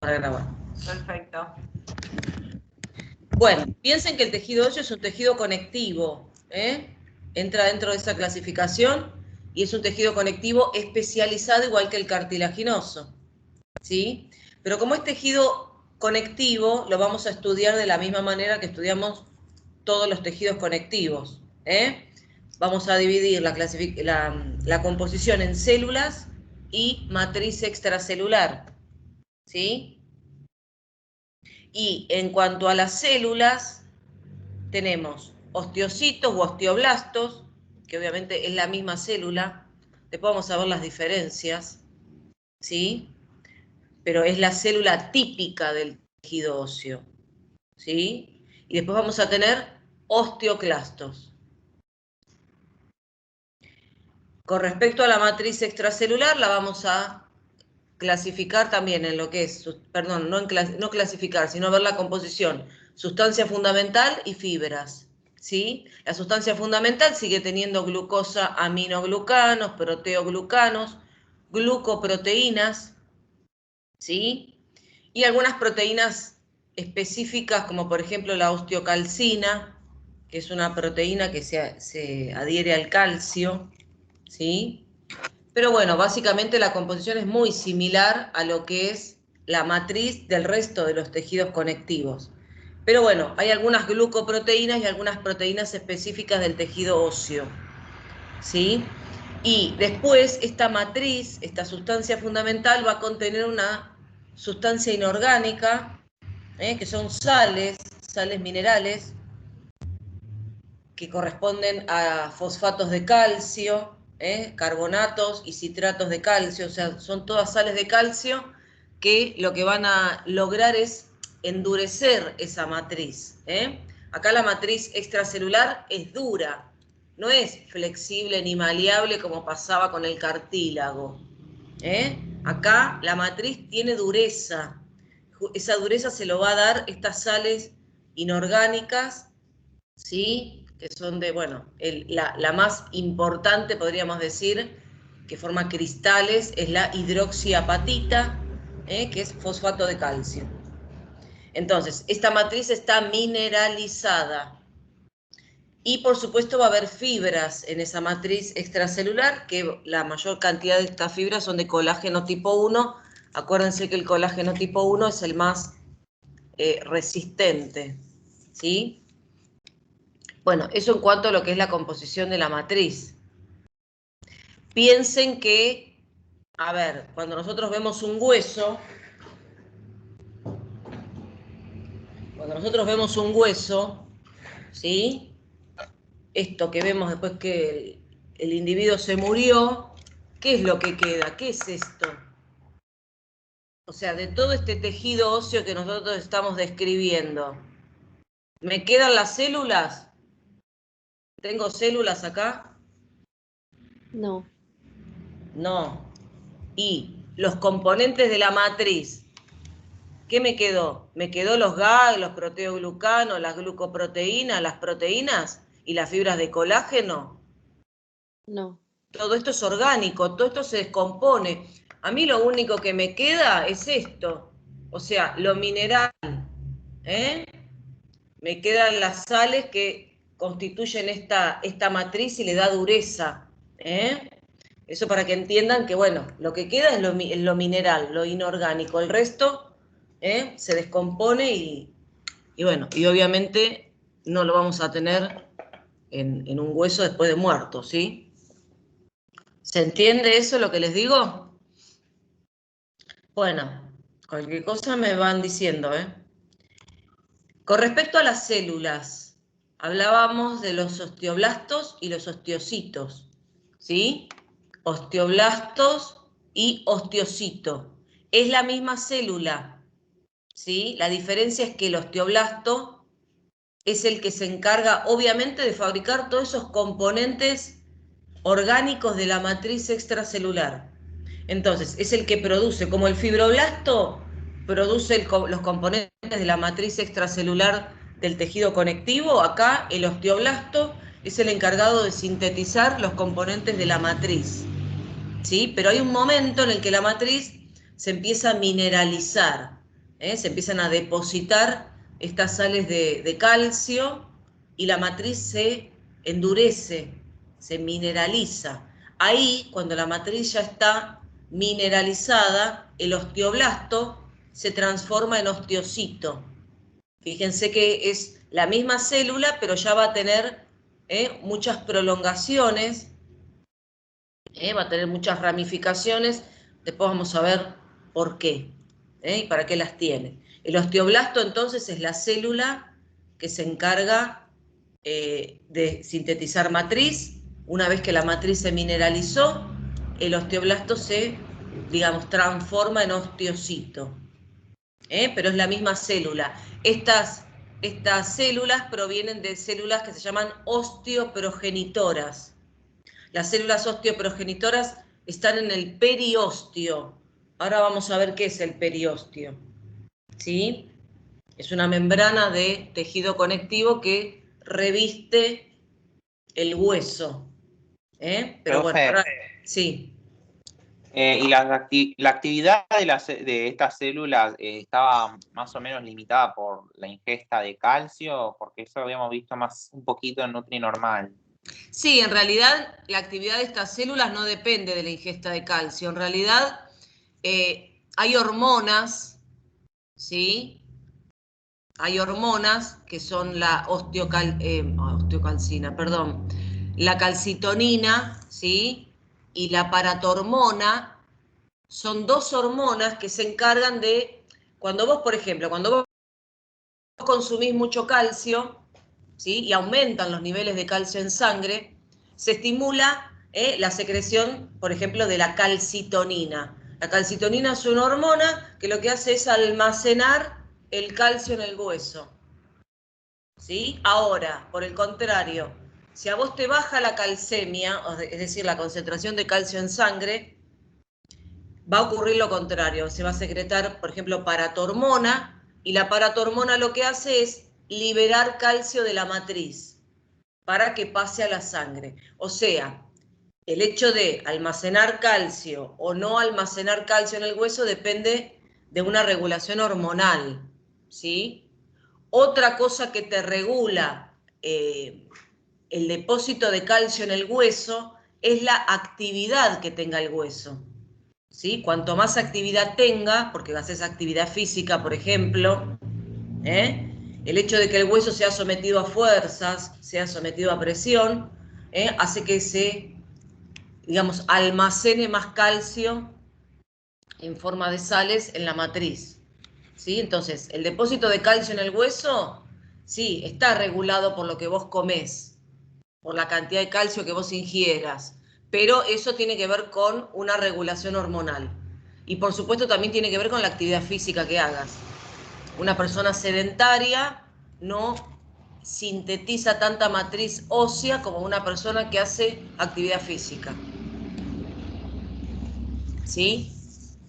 para grabar. Perfecto. Bueno, piensen que el tejido óseo es un tejido conectivo, entra dentro de esa clasificación y es un tejido conectivo especializado igual que el cartilaginoso, ¿sí? Pero como es tejido conectivo, lo vamos a estudiar de la misma manera que estudiamos todos los tejidos conectivos, Vamos a dividir la composición en células y matriz extracelular, ¿sí? Y en cuanto a las células, tenemos osteocitos u osteoblastos, que obviamente es la misma célula. Después vamos a ver las diferencias, ¿sí? Pero es la célula típica del tejido óseo, ¿sí? Y después vamos a tener osteoclastos. Con respecto a la matriz extracelular, la vamos a clasificar también en lo que es, perdón, no clasificar, sino ver la composición, sustancia fundamental y fibras, ¿sí? La sustancia fundamental sigue teniendo glucosa, aminoglucanos, proteoglucanos, glucoproteínas, ¿sí? Y algunas proteínas específicas, como por ejemplo la osteocalcina, que es una proteína que se adhiere al calcio, ¿sí? Pero bueno, básicamente la composición es muy similar a lo que es la matriz del resto de los tejidos conectivos. Pero bueno, hay algunas glucoproteínas y algunas proteínas específicas del tejido óseo, ¿sí? Y después esta matriz, esta sustancia fundamental, va a contener una sustancia inorgánica, que son sales minerales, que corresponden a fosfatos de calcio, carbonatos y citratos de calcio, o sea, son todas sales de calcio que lo que van a lograr es endurecer esa matriz. Acá la matriz extracelular es dura, no es flexible ni maleable como pasaba con el cartílago. Acá la matriz tiene dureza, esa dureza se lo va a dar estas sales inorgánicas, ¿sí? Que son de, bueno, la más importante, podríamos decir, que forma cristales, es la hidroxiapatita, que es fosfato de calcio. Entonces, esta matriz está mineralizada. Y por supuesto va a haber fibras en esa matriz extracelular, que la mayor cantidad de estas fibras son de colágeno tipo 1. Acuérdense que el colágeno tipo 1 es el más resistente, ¿sí? Bueno, eso en cuanto a lo que es la composición de la matriz. Piensen que, a ver, cuando nosotros vemos un hueso, ¿sí? Esto que vemos después que el individuo se murió, ¿qué es lo que queda? ¿Qué es esto? O sea, de todo este tejido óseo que nosotros estamos describiendo, ¿me quedan las células? ¿Tengo células acá? No. No. Y los componentes de la matriz, ¿qué me quedó? Me quedó los GAG, los proteoglucanos, las glucoproteínas, las proteínas y las fibras de colágeno. No. Todo esto es orgánico, todo esto se descompone. A mí lo único que me queda es esto, o sea, lo mineral. Me quedan las sales que constituyen esta matriz y le da dureza. Eso para que entiendan que, bueno, lo que queda es lo mineral, lo inorgánico. El resto se descompone y bueno, y obviamente no lo vamos a tener en un hueso después de muerto, ¿sí? ¿Se entiende eso lo que les digo? Bueno, cualquier cosa me van diciendo, Con respecto a las células, hablábamos de los osteoblastos y los osteocitos, ¿sí? Osteoblastos y osteocito. Es la misma célula, ¿sí? La diferencia es que el osteoblasto es el que se encarga, obviamente, de fabricar todos esos componentes orgánicos de la matriz extracelular. Entonces, es el que produce, como el fibroblasto produce los componentes de la matriz extracelular del tejido conectivo, acá el osteoblasto es el encargado de sintetizar los componentes de la matriz, ¿sí? Pero hay un momento en el que la matriz se empieza a mineralizar. Se empiezan a depositar estas sales de calcio y la matriz se endurece, se mineraliza. Ahí, cuando la matriz ya está mineralizada, el osteoblasto se transforma en osteocito. Fíjense que es la misma célula, pero ya va a tener muchas prolongaciones, va a tener muchas ramificaciones. Después vamos a ver por qué y para qué las tiene. El osteoblasto entonces es la célula que se encarga de sintetizar matriz. Una vez que la matriz se mineralizó, el osteoblasto se, digamos, transforma en osteocito. Pero es la misma célula. Estas células provienen de células que se llaman osteoprogenitoras. Las células osteoprogenitoras están en el periósteo. Ahora vamos a ver qué es el periósteo. ¿Sí? Es una membrana de tejido conectivo que reviste el hueso. Pero bueno, Profe, ahora sí. ¿y la actividad de estas células estaba más o menos limitada por la ingesta de calcio? Porque eso habíamos visto más un poquito en Nutri Normal. Sí, en realidad la actividad de estas células no depende de la ingesta de calcio. En realidad hay hormonas, ¿sí? Hay hormonas que son la osteocalcina, perdón, la calcitonina, ¿sí? Y la paratormona. Son dos hormonas que se encargan de, cuando vos, por ejemplo, cuando vos consumís mucho calcio, ¿sí? Y aumentan los niveles de calcio en sangre, se estimula la secreción, por ejemplo, de la calcitonina. La calcitonina es una hormona que lo que hace es almacenar el calcio en el hueso. ¿Sí? Ahora, por el contrario, si a vos te baja la calcemia, es decir, la concentración de calcio en sangre, va a ocurrir lo contrario. Se va a secretar, por ejemplo, paratormona, y la paratormona lo que hace es liberar calcio de la matriz para que pase a la sangre. O sea, el hecho de almacenar calcio o no almacenar calcio en el hueso depende de una regulación hormonal, ¿sí? Otra cosa que te regula el depósito de calcio en el hueso es la actividad que tenga el hueso. ¿Sí? Cuanto más actividad tenga, porque haces actividad física, por ejemplo, el hecho de que el hueso sea sometido a fuerzas, sea sometido a presión, hace que se, digamos, almacene más calcio en forma de sales en la matriz. ¿Sí? Entonces, el depósito de calcio en el hueso, sí, está regulado por lo que vos comés, por la cantidad de calcio que vos ingieras, pero eso tiene que ver con una regulación hormonal. Y por supuesto también tiene que ver con la actividad física que hagas. Una persona sedentaria no sintetiza tanta matriz ósea como una persona que hace actividad física. ¿Sí?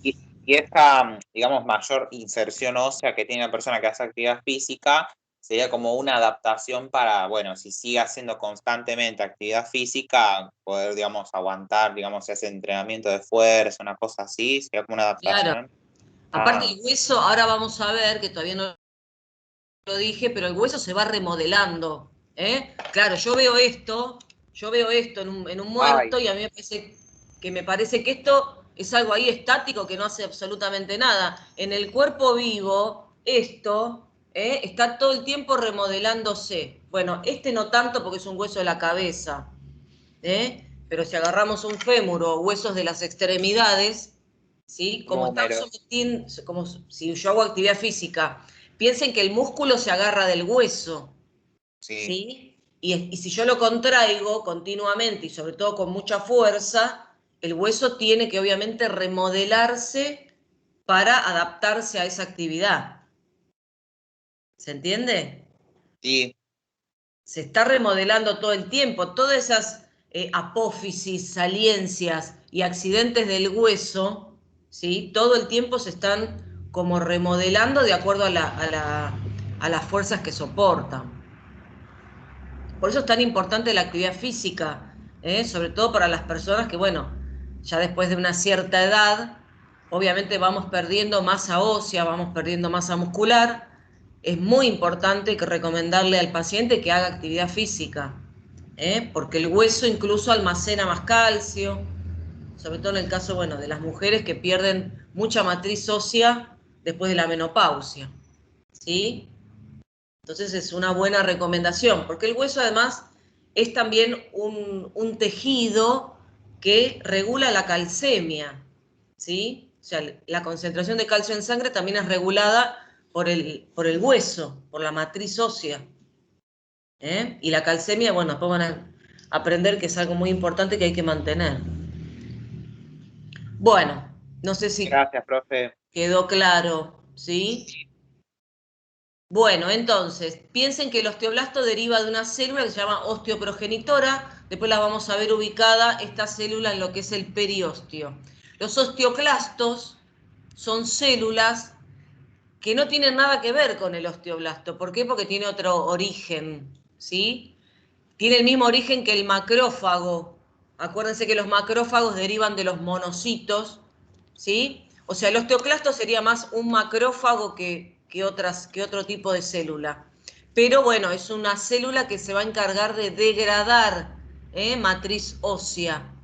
Y esta, digamos, mayor inserción ósea que tiene la persona que hace actividad física sería como una adaptación para, bueno, si sigue haciendo constantemente actividad física, poder, digamos, aguantar, digamos, si hace entrenamiento de fuerza, una cosa así, sería como una Claro. adaptación. Aparte el hueso, ahora vamos a ver, que todavía no lo dije, pero el hueso se va remodelando. Claro, yo veo esto en un muerto y a mí me parece que esto es algo ahí estático que no hace absolutamente nada. En el cuerpo vivo, esto está todo el tiempo remodelándose. Bueno, este no tanto porque es un hueso de la cabeza, pero si agarramos un fémur o huesos de las extremidades, ¿sí? Como están sometiendo, como si yo hago actividad física, piensen que el músculo se agarra del hueso, ¿sí? Y si yo lo contraigo continuamente y sobre todo con mucha fuerza, el hueso tiene que obviamente remodelarse para adaptarse a esa actividad. ¿Se entiende? Sí. Se está remodelando todo el tiempo. Todas esas apófisis, saliencias y accidentes del hueso, ¿sí? Todo el tiempo se están como remodelando de acuerdo a las fuerzas que soportan. Por eso es tan importante la actividad física, sobre todo para las personas que, bueno, ya después de una cierta edad, obviamente vamos perdiendo masa ósea, vamos perdiendo masa muscular. Es muy importante que recomendarle al paciente que haga actividad física, porque el hueso incluso almacena más calcio, sobre todo en el caso, bueno, de las mujeres que pierden mucha matriz ósea después de la menopausia, ¿sí? Entonces es una buena recomendación, porque el hueso además es también un tejido que regula la calcemia, ¿sí? O sea, la concentración de calcio en sangre también es regulada por el hueso, por la matriz ósea. Y la calcemia, bueno, después van a aprender que es algo muy importante que hay que mantener. Bueno, no sé si Gracias, profe. quedó claro, ¿sí? Bueno, entonces, piensen que el osteoblasto deriva de una célula que se llama osteoprogenitora, después la vamos a ver ubicada, esta célula en lo que es el periósteo. Los osteoclastos son células que no tienen nada que ver con el osteoblasto. ¿Por qué? Porque tiene otro origen, ¿sí? Tiene el mismo origen que el macrófago. Acuérdense que los macrófagos derivan de los monocitos, ¿sí? O sea, el osteoclasto sería más un macrófago que otro tipo de célula. Pero bueno, es una célula que se va a encargar de degradar matriz ósea.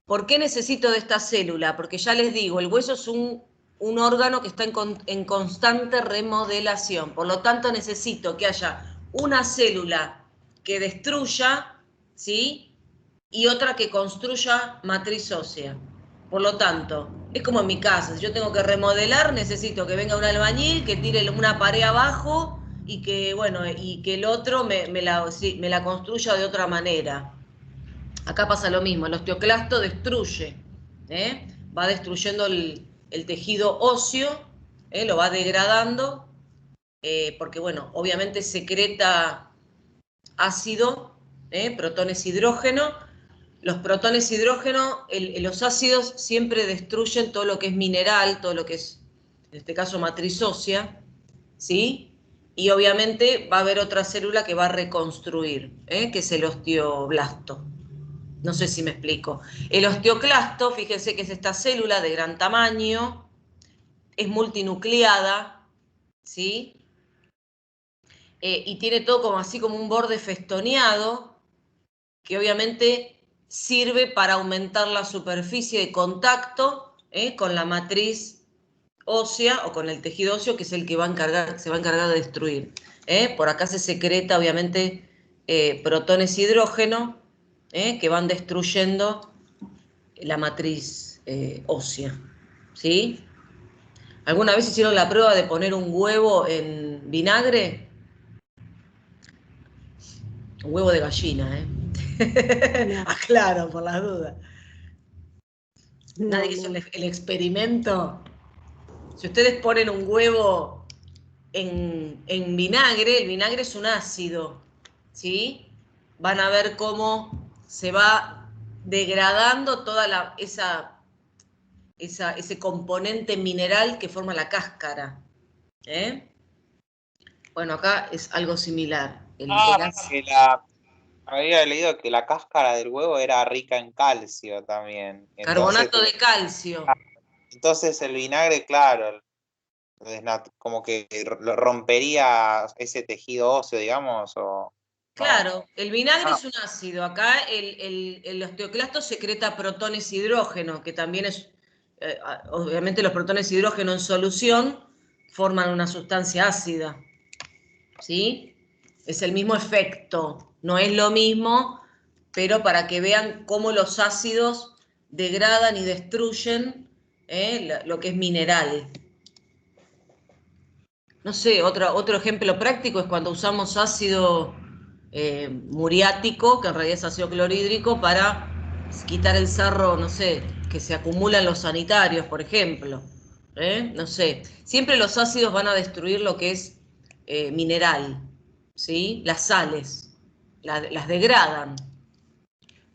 ¿Por qué necesito de esta célula? Porque ya les digo, el hueso es un órgano que está en constante remodelación. Por lo tanto, necesito que haya una célula que destruya, ¿sí? Y otra que construya matriz ósea. Por lo tanto, es como en mi casa. Si yo tengo que remodelar, necesito que venga un albañil, que tire una pared abajo y que, bueno, y que el otro me la construya de otra manera. Acá pasa lo mismo, el osteoclasto destruye, va destruyendo el tejido óseo, lo va degradando, porque bueno, obviamente secreta ácido, protones hidrógeno. Los protones hidrógeno, los ácidos siempre destruyen todo lo que es mineral, todo lo que es, en este caso, matriz ósea, ¿sí? Y obviamente va a haber otra célula que va a reconstruir, que es el osteoblasto. No sé si me explico. El osteoclasto, fíjense que es esta célula de gran tamaño, es multinucleada, ¿sí? Y tiene todo como así como un borde festoneado, que obviamente sirve para aumentar la superficie de contacto con la matriz ósea o con el tejido óseo, que es el que se va a encargar de destruir. Por acá se secreta, obviamente, protones hidrógeno, que van destruyendo la matriz ósea, ¿sí? ¿Alguna vez hicieron la prueba de poner un huevo en vinagre? Un huevo de gallina, No, Aclaro, por las dudas. Nadie no, hizo no. el experimento. Si ustedes ponen un huevo en vinagre, el vinagre es un ácido, ¿sí? Van a ver cómo se va degradando toda ese componente mineral que forma la cáscara. Bueno, acá es algo similar. Que había leído que la cáscara del huevo era rica en calcio también. Carbonato de calcio. Entonces el vinagre, claro, como que lo rompería ese tejido óseo, digamos, o no. Claro, el vinagre es un ácido. Acá el osteoclasto secreta protones hidrógeno, que también es, obviamente los protones hidrógeno en solución forman una sustancia ácida, ¿sí? Es el mismo efecto, no es lo mismo, pero para que vean cómo los ácidos degradan y destruyen lo que es mineral. No sé, otro ejemplo práctico es cuando usamos ácido muriático, que en realidad es ácido clorhídrico, para quitar el sarro, no sé, que se acumula en los sanitarios, por ejemplo. No sé, siempre los ácidos van a destruir lo que es mineral, ¿sí? Las sales, las degradan.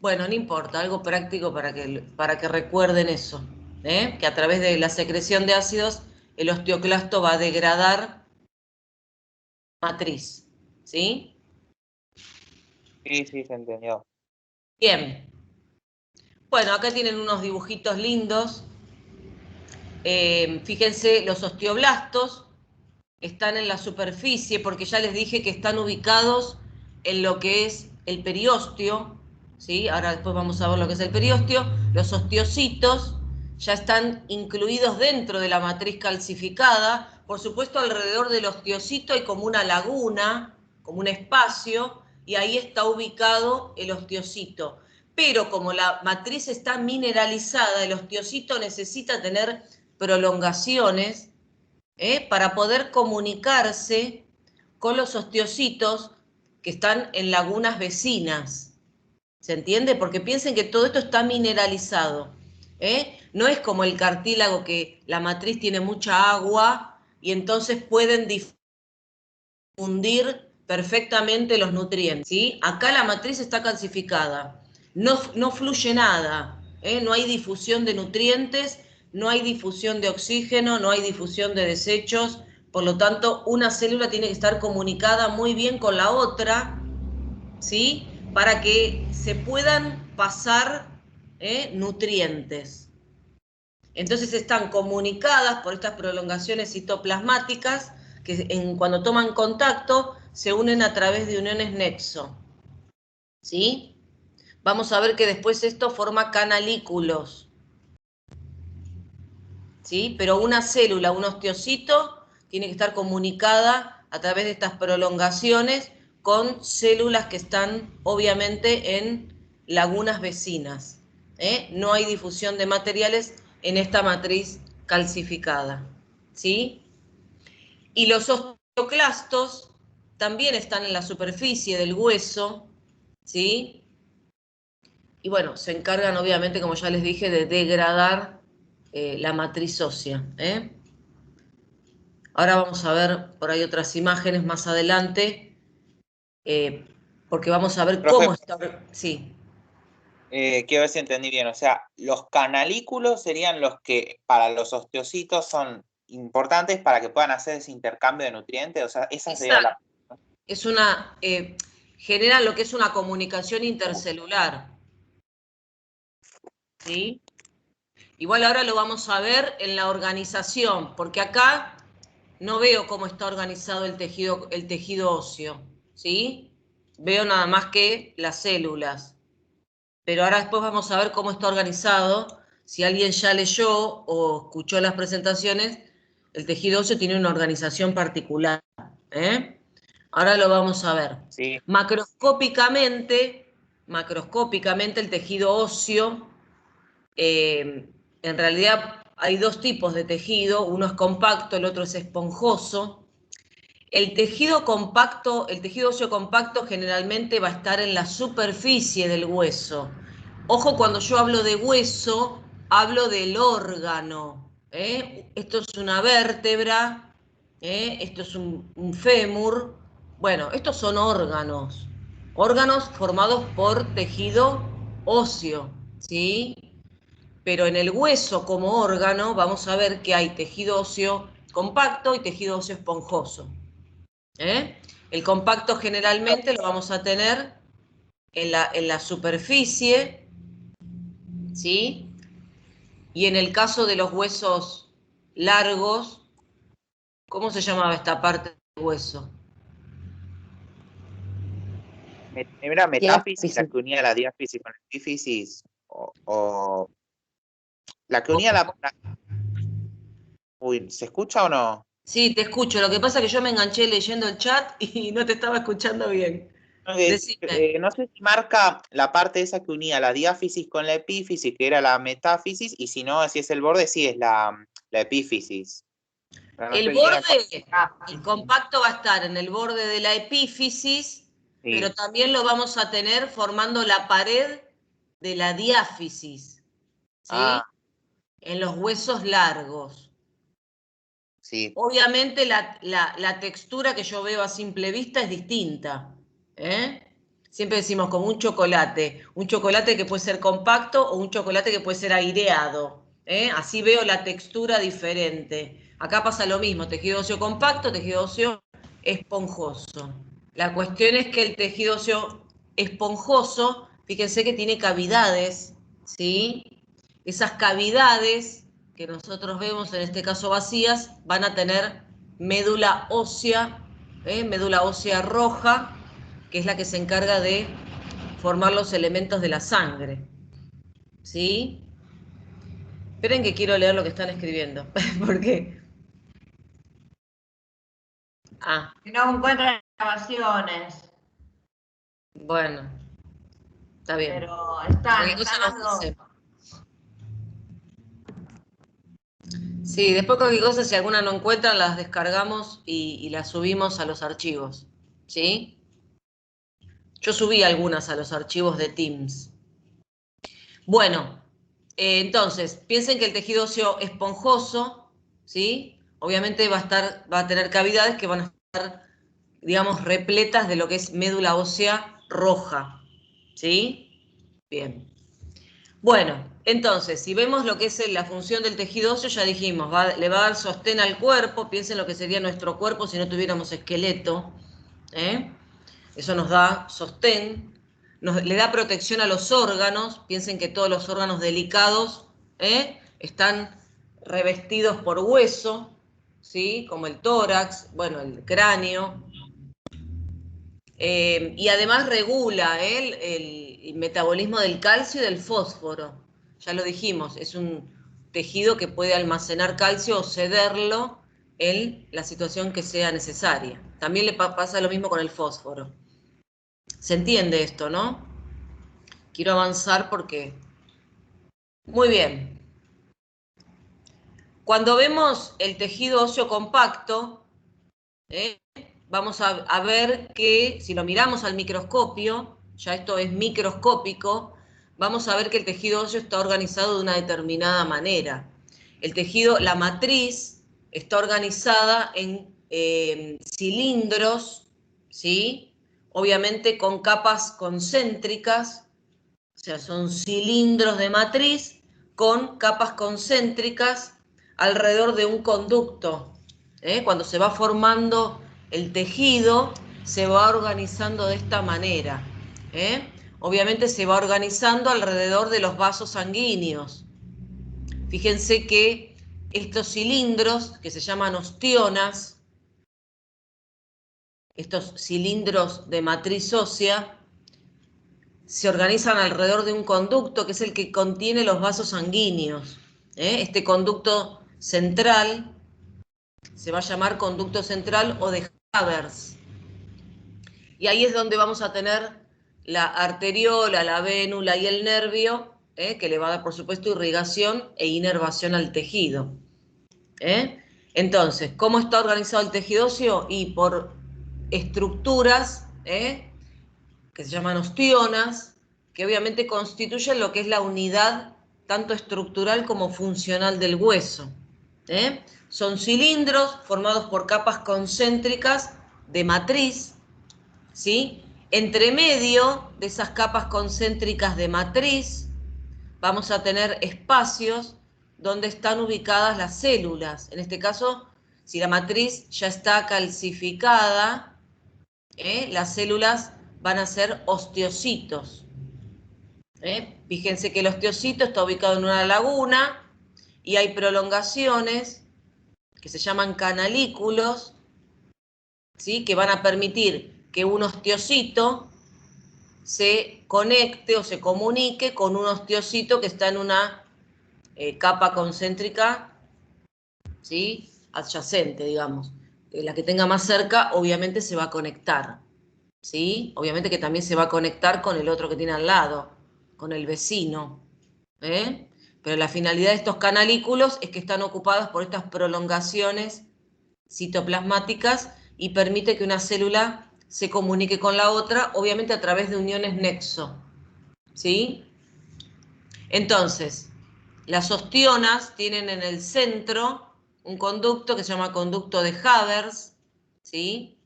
Bueno, no importa, algo práctico para que recuerden eso, que a través de la secreción de ácidos, el osteoclasto va a degradar matriz, ¿sí? Sí, sí, se entendió. Bien. Bueno, acá tienen unos dibujitos lindos Fíjense, los osteoblastos están en la superficie porque ya les dije que están ubicados en lo que es el periósteo, ¿sí? Ahora después vamos a ver lo que es el periósteo. Los osteocitos ya están incluidos dentro de la matriz calcificada. Por supuesto, alrededor del osteocito hay como una laguna, como un espacio, y ahí está ubicado el osteocito. Pero como la matriz está mineralizada, el osteocito necesita tener prolongaciones, para poder comunicarse con los osteocitos que están en lagunas vecinas. ¿Se entiende? Porque piensen que todo esto está mineralizado. No es como el cartílago, que la matriz tiene mucha agua y entonces pueden difundir perfectamente los nutrientes, ¿sí? Acá la matriz está calcificada, no fluye nada, no hay difusión de nutrientes, no hay difusión de oxígeno, no hay difusión de desechos. Por lo tanto, una célula tiene que estar comunicada muy bien con la otra, ¿sí? Para que se puedan pasar nutrientes. Entonces están comunicadas por estas prolongaciones citoplasmáticas que cuando toman contacto se unen a través de uniones nexo, ¿sí? Vamos a ver que después esto forma canalículos, ¿sí? Pero una célula, un osteocito, tiene que estar comunicada a través de estas prolongaciones con células que están obviamente en lagunas vecinas, No hay difusión de materiales en esta matriz calcificada, ¿sí? Y los osteoclastos también están en la superficie del hueso, ¿sí? Y bueno, se encargan obviamente, como ya les dije, de degradar la matriz ósea, Ahora vamos a ver por ahí otras imágenes más adelante, porque vamos a ver Profe, cómo está. Sí. quiero ver si entendí bien. O sea, los canalículos serían los que para los osteocitos son importantes para que puedan hacer ese intercambio de nutrientes. O sea, esa sería la... Es generan lo que es una comunicación intercelular, ¿sí? Igual ahora lo vamos a ver en la organización, porque acá no veo cómo está organizado el tejido óseo, ¿sí? Veo nada más que las células. Pero ahora después vamos a ver cómo está organizado. Si alguien ya leyó o escuchó las presentaciones, el tejido óseo tiene una organización particular, Ahora lo vamos a ver. Sí. Macroscópicamente el tejido óseo, en realidad hay dos tipos de tejido, uno es compacto, el otro es esponjoso. El tejido óseo compacto generalmente va a estar en la superficie del hueso. Ojo, cuando yo hablo de hueso, hablo del órgano. Esto es una vértebra, esto es un fémur. Bueno, estos son órganos formados por tejido óseo, ¿sí? Pero en el hueso como órgano vamos a ver que hay tejido óseo compacto y tejido óseo esponjoso. El compacto generalmente lo vamos a tener en la superficie, ¿sí? Y en el caso de los huesos largos, ¿cómo se llamaba esta parte del hueso? ¿Era metáfisis la que unía la diáfisis con la epífisis? O la que unía la... Uy, ¿se escucha o no? Sí, te escucho. Lo que pasa es que yo me enganché leyendo el chat y no te estaba escuchando bien. Decime. No sé si marca la parte esa que unía la diáfisis con la epífisis, que era la metáfisis, y si no, si es el borde, sí es la epífisis. Pero no El estoy bien borde, el compacto va a estar en el borde de la epífisis, sí. pero también lo vamos a tener formando la pared de la diáfisis, ¿sí? En los huesos largos. Sí. Obviamente la textura que yo veo a simple vista es distinta, Siempre decimos como un chocolate que puede ser compacto o un chocolate que puede ser aireado, Así veo la textura diferente. Acá pasa lo mismo, tejido óseo compacto, tejido óseo esponjoso. La cuestión es que el tejido óseo esponjoso, fíjense que tiene cavidades, ¿sí? Esas cavidades que nosotros vemos, en este caso vacías, van a tener médula ósea roja, que es la que se encarga de formar los elementos de la sangre. ¿Sí? Esperen que quiero leer lo que están escribiendo. ¿Por qué? Ah. Que no encuentran grabaciones. Bueno. Está bien. Pero están nos las dos. dice. Sí, después cualquier cosa, si alguna no encuentran, las descargamos y las subimos a los archivos. ¿Sí? Yo subí algunas a los archivos de Teams. Bueno, entonces, piensen que el tejido óseo esponjoso, ¿sí? Obviamente va a tener cavidades que van a estar, digamos, repletas de lo que es médula ósea roja. ¿Sí? Bien. Bueno, entonces, si vemos lo que es la función del tejido óseo, ya dijimos, le va a dar sostén al cuerpo. Piensen lo que sería nuestro cuerpo si no tuviéramos esqueleto. Eso nos da sostén. Le da protección a los órganos. Piensen que todos los órganos delicados están revestidos por hueso, ¿sí? Como el tórax, bueno, el cráneo. Y además regula el metabolismo del calcio y del fósforo. Ya lo dijimos, es un tejido que puede almacenar calcio o cederlo en la situación que sea necesaria. También le pasa lo mismo con el fósforo. ¿Se entiende esto, no? Quiero avanzar porque... Muy bien. Cuando vemos el tejido óseo compacto, vamos a ver que si lo miramos al microscopio, ya esto es microscópico, vamos a ver que el tejido óseo está organizado de una determinada manera. El tejido, la matriz, está organizada en cilindros, ¿sí? Obviamente con capas concéntricas, o sea, son cilindros de matriz con capas concéntricas alrededor de un conducto. Cuando se va formando el tejido, se va organizando de esta manera. Obviamente se va organizando alrededor de los vasos sanguíneos. Fíjense que estos cilindros, que se llaman ostionas, estos cilindros de matriz ósea, se organizan alrededor de un conducto que es el que contiene los vasos sanguíneos. Este conducto central se va a llamar conducto central o de Havers. Y ahí es donde vamos a tener la arteriola, la vénula y el nervio, que le va a dar, por supuesto, irrigación e inervación al tejido. Entonces, ¿cómo está organizado el tejido óseo? Y por estructuras, que se llaman ostionas, que obviamente constituyen lo que es la unidad tanto estructural como funcional del hueso. Son cilindros formados por capas concéntricas de matriz, ¿sí? Entre medio de esas capas concéntricas de matriz vamos a tener espacios donde están ubicadas las células. En este caso, si la matriz ya está calcificada, las células van a ser osteocitos. Fíjense que el osteocito está ubicado en una laguna y hay prolongaciones que se llaman canalículos, ¿sí? Que van a permitir que un osteocito se conecte o se comunique con un osteocito que está en una capa concéntrica, ¿sí? Adyacente, digamos. La que tenga más cerca obviamente se va a conectar, ¿sí? Obviamente que también se va a conectar con el otro que tiene al lado, con el vecino. Pero la finalidad de estos canalículos es que están ocupados por estas prolongaciones citoplasmáticas y permite que una célula se comunique con la otra, obviamente a través de uniones nexo. ¿Sí? Entonces, las ostionas tienen en el centro un conducto que se llama conducto de Havers, ¿sí?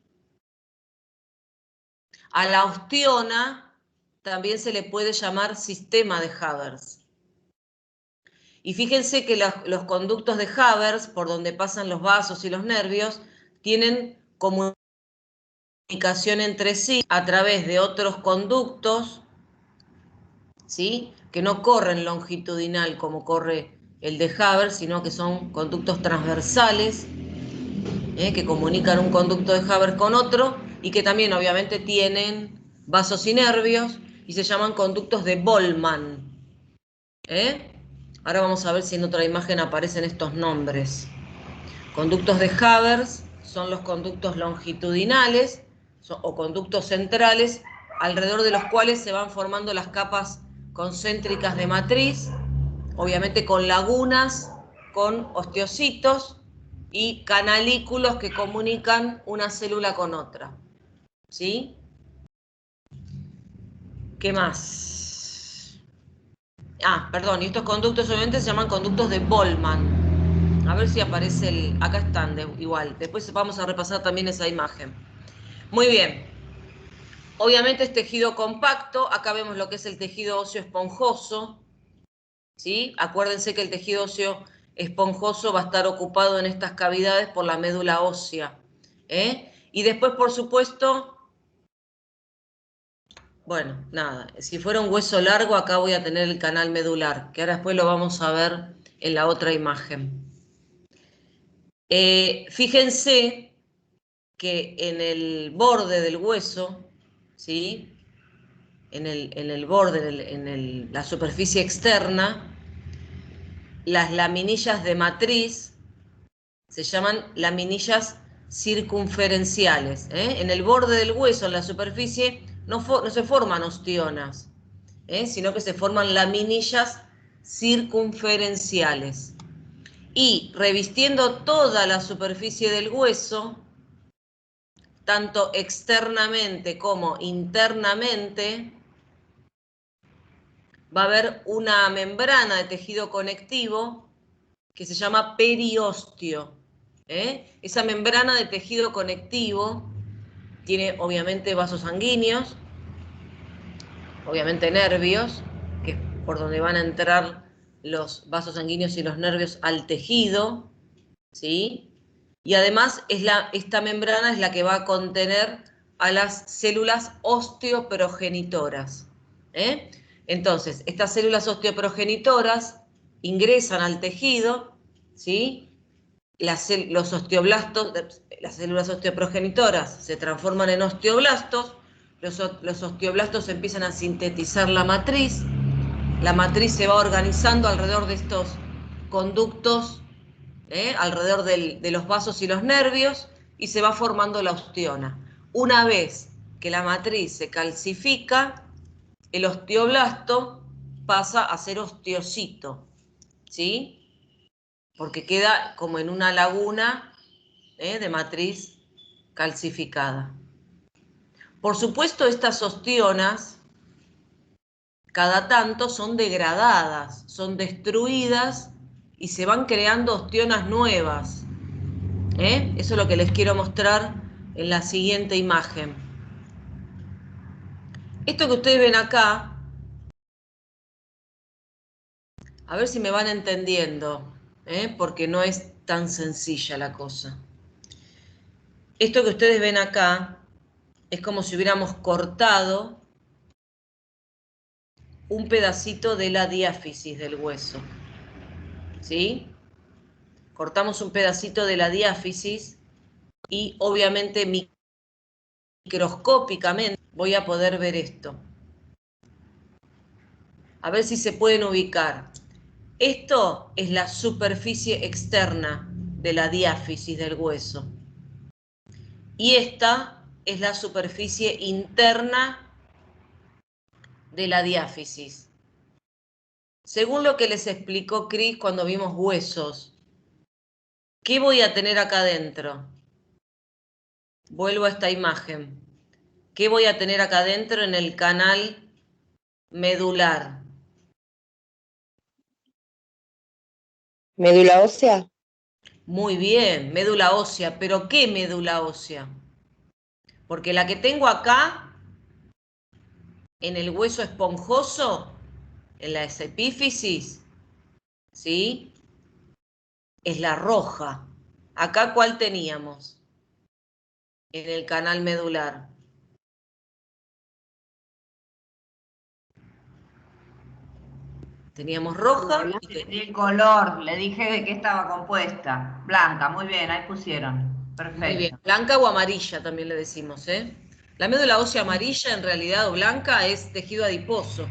A la ostiona también se le puede llamar sistema de Havers. Y fíjense que los conductos de Havers, por donde pasan los vasos y los nervios, tienen comunicación entre sí a través de otros conductos, ¿sí? Que no corren longitudinal como corre el de Haber, sino que son conductos transversales, que comunican un conducto de Haber con otro y que también obviamente tienen vasos y nervios y se llaman conductos de Boltzmann. Ahora vamos a ver si en otra imagen aparecen estos nombres. Conductos de Haber son los conductos longitudinales o conductos centrales, alrededor de los cuales se van formando las capas concéntricas de matriz, obviamente con lagunas, con osteocitos y canalículos que comunican una célula con otra. ¿Sí? ¿Qué más? Perdón, y estos conductos obviamente se llaman conductos de Boltzmann. A ver si aparece el... Acá están, igual. Después vamos a repasar también esa imagen. Muy bien. Obviamente es tejido compacto. Acá vemos lo que es el tejido óseo esponjoso. ¿Sí? Acuérdense que el tejido óseo esponjoso va a estar ocupado en estas cavidades por la médula ósea. Y después, por supuesto, bueno, nada, si fuera un hueso largo, acá voy a tener el canal medular, que ahora después lo vamos a ver en la otra imagen. Fíjense que en el borde del hueso, ¿sí? En el borde, la superficie externa, las laminillas de matriz se llaman laminillas circunferenciales. En el borde del hueso, en la superficie, no se forman ostionas, sino que se forman laminillas circunferenciales. Y revistiendo toda la superficie del hueso, tanto externamente como internamente, va a haber una membrana de tejido conectivo que se llama periósteo. Esa membrana de tejido conectivo tiene obviamente vasos sanguíneos, obviamente nervios, que es por donde van a entrar los vasos sanguíneos y los nervios al tejido, ¿sí? Y además esta membrana es la que va a contener a las células osteoprogenitoras. Entonces, estas células osteoprogenitoras ingresan al tejido, ¿sí? Los osteoblastos, las células osteoprogenitoras se transforman en osteoblastos, los osteoblastos empiezan a sintetizar la matriz se va organizando alrededor de estos conductos, alrededor de los vasos y los nervios, y se va formando la osteona. Una vez que la matriz se calcifica, el osteoblasto pasa a ser osteocito, ¿sí? Porque queda como en una laguna de matriz calcificada. Por supuesto, estas ostionas cada tanto son degradadas, son destruidas y se van creando ostionas nuevas. Eso es lo que les quiero mostrar en la siguiente imagen. Esto que ustedes ven acá, a ver si me van entendiendo, porque no es tan sencilla la cosa. Esto que ustedes ven acá es como si hubiéramos cortado un pedacito de la diáfisis del hueso, ¿sí? Cortamos un pedacito de la diáfisis y obviamente microscópicamente voy a poder ver esto. A ver si se pueden ubicar. Esto es la superficie externa de la diáfisis del hueso. Y esta es la superficie interna de la diáfisis. Según lo que les explicó Chris cuando vimos huesos, ¿qué voy a tener acá adentro? Vuelvo a esta imagen. ¿Qué voy a tener acá adentro en el canal medular? ¿Médula ósea? Muy bien, médula ósea. ¿Pero qué médula ósea? Porque la que tengo acá, en el hueso esponjoso, en la epífisis, ¿sí? Es la roja. Acá, ¿cuál teníamos? En el canal medular. Teníamos roja. Y el color, le dije de qué estaba compuesta. Blanca, muy bien, ahí pusieron. Perfecto. Muy bien, blanca o amarilla también le decimos, ¿eh? La médula ósea amarilla en realidad o blanca es tejido adiposo,